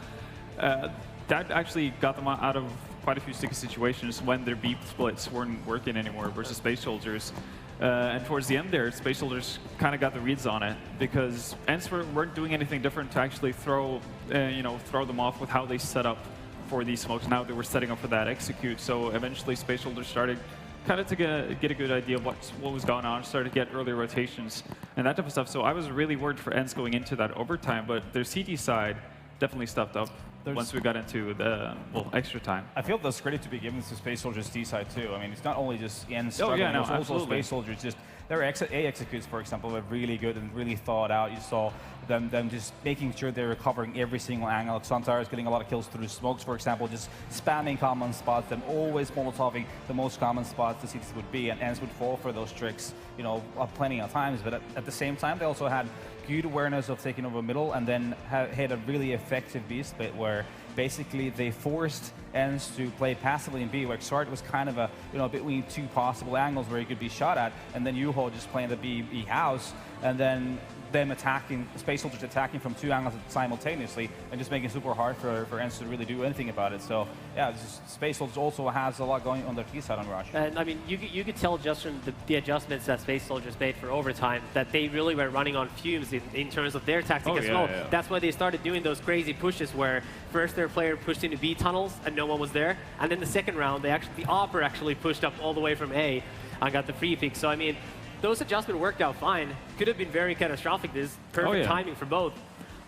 That actually got them out of quite a few sticky situations when their B splits weren't working anymore versus Space Soldiers. And towards the end there, Space Soldiers kind of got the reads on it, because ENCE weren't doing anything different to actually throw them off with how they set up for these smokes. Now they were setting up for that execute, so eventually Space Soldiers started kind of to get a good idea of what was going on, started to get early rotations and that type of stuff. So I was really worried for ENCE going into that overtime, but their CT side definitely stepped up once we got into the extra time. I feel there's credit to be given to Space Soldiers D side too. I mean, it's not only just ENCE, it's also Space Soldiers. Just their A executes, for example, were really good and really thought out. You saw them just making sure they were covering every single angle. Xantar is getting a lot of kills through smokes, for example, just spamming common spots, them always molotoving the most common spots the cities would be, and ENCE would fall for those tricks, you know, plenty of times. But at the same time, they also had good awareness of taking over middle, and then had a really effective B split where basically they forced ENCE to play passively in B, where Xart was kind of between two possible angles where he could be shot at, and then Yuho just playing the B house, and then them attacking, Space Soldiers attacking from two angles simultaneously, and just making it super hard for ENCE to really do anything about it. So yeah, Space Soldiers also has a lot going on their T side on Rush. And I mean, you could tell just from the adjustments that Space Soldiers made for overtime that they really were running on fumes in terms of their tactic as well. Yeah. That's why they started doing those crazy pushes where first their player pushed into B tunnels and no one was there, and then the second round the Opera actually pushed up all the way from A and got the free pick. So I mean, those adjustments worked out fine. Could have been very catastrophic. This perfect timing for both.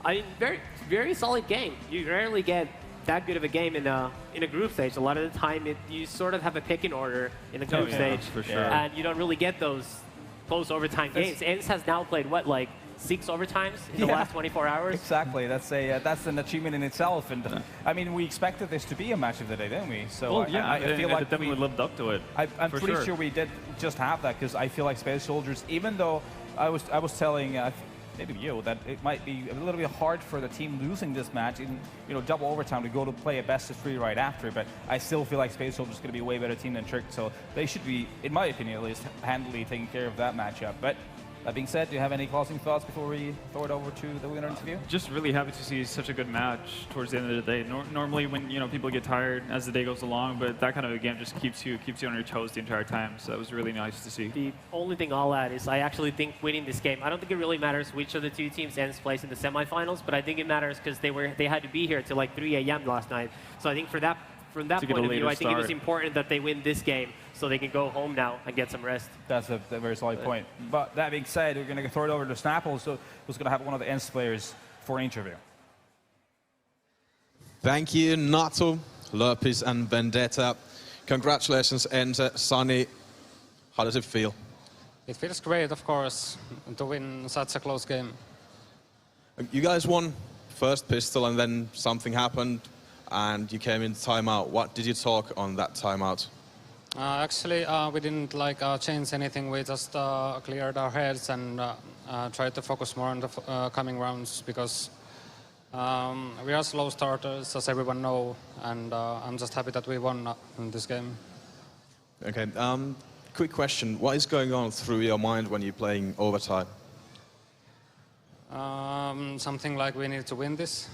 I mean, very, very solid game. You rarely get that good of a game in a group stage. A lot of the time, you sort of have a picking order in the group stage, for sure. And you don't really get those close overtime games. ENCE has now played what, like 6 overtimes in the last 24 hours? Exactly. That's an achievement in itself. And I mean, we expected this to be a match of the day, didn't we? So I feel like we lived up to it. I'm pretty sure we did just have that, because I feel like Space Soldiers, even though I was telling maybe you that it might be a little bit hard for the team losing this match in double overtime to go to play a best of 3 right after, but I still feel like Space Soldiers is going to be a way better team than Trick, so they should be, in my opinion at least, handily taking care of that matchup. But that being said, do you have any closing thoughts before we throw it over to the winner interview? Just really happy to see such a good match towards the end of the day. Normally, when people get tired as the day goes along, but that kind of a game just keeps you on your toes the entire time. So that was really nice to see. The only thing I'll add is I actually think winning this game, I don't think it really matters which of the two teams ENCE plays in the semifinals, but I think it matters because they had to be here till like 3 a.m. last night. So I think from that point of view, I think it was important that they win this game so they can go home now and get some rest. That's a very solid point. But that being said, we're going to throw it over to Snapple, who's going to have one of the ENCE players for an interview. Thank you, Nato, Lopez, and Vendetta. Congratulations, ENCE. Sunny, how does it feel? It feels great, of course, to win such a close game. You guys won first pistol, and then something happened, and you came in timeout. What did you talk on that timeout? Actually, we didn't change anything. We just cleared our heads and tried to focus more on the coming rounds, because we are slow starters, as everyone knows, and I'm just happy that we won in this game. Okay. Quick question. What is going on through your mind when you're playing overtime? Something like we need to win this.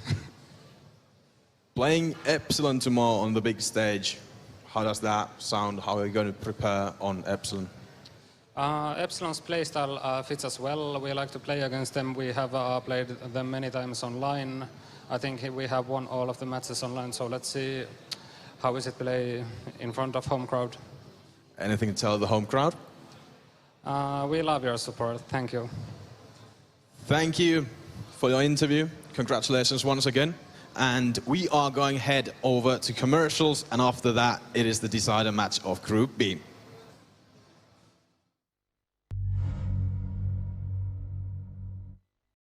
Playing Epsilon tomorrow on the big stage, how does that sound? How are you going to prepare on Epsilon? Epsilon's playstyle fits us well. We like to play against them. We have played them many times online. I think we have won all of the matches online, so let's see how is it play in front of home crowd. Anything to tell the home crowd? We love your support. Thank you. Thank you for your interview. Congratulations once again. And we are going head over to commercials, and after that, it is the decider match of Group B.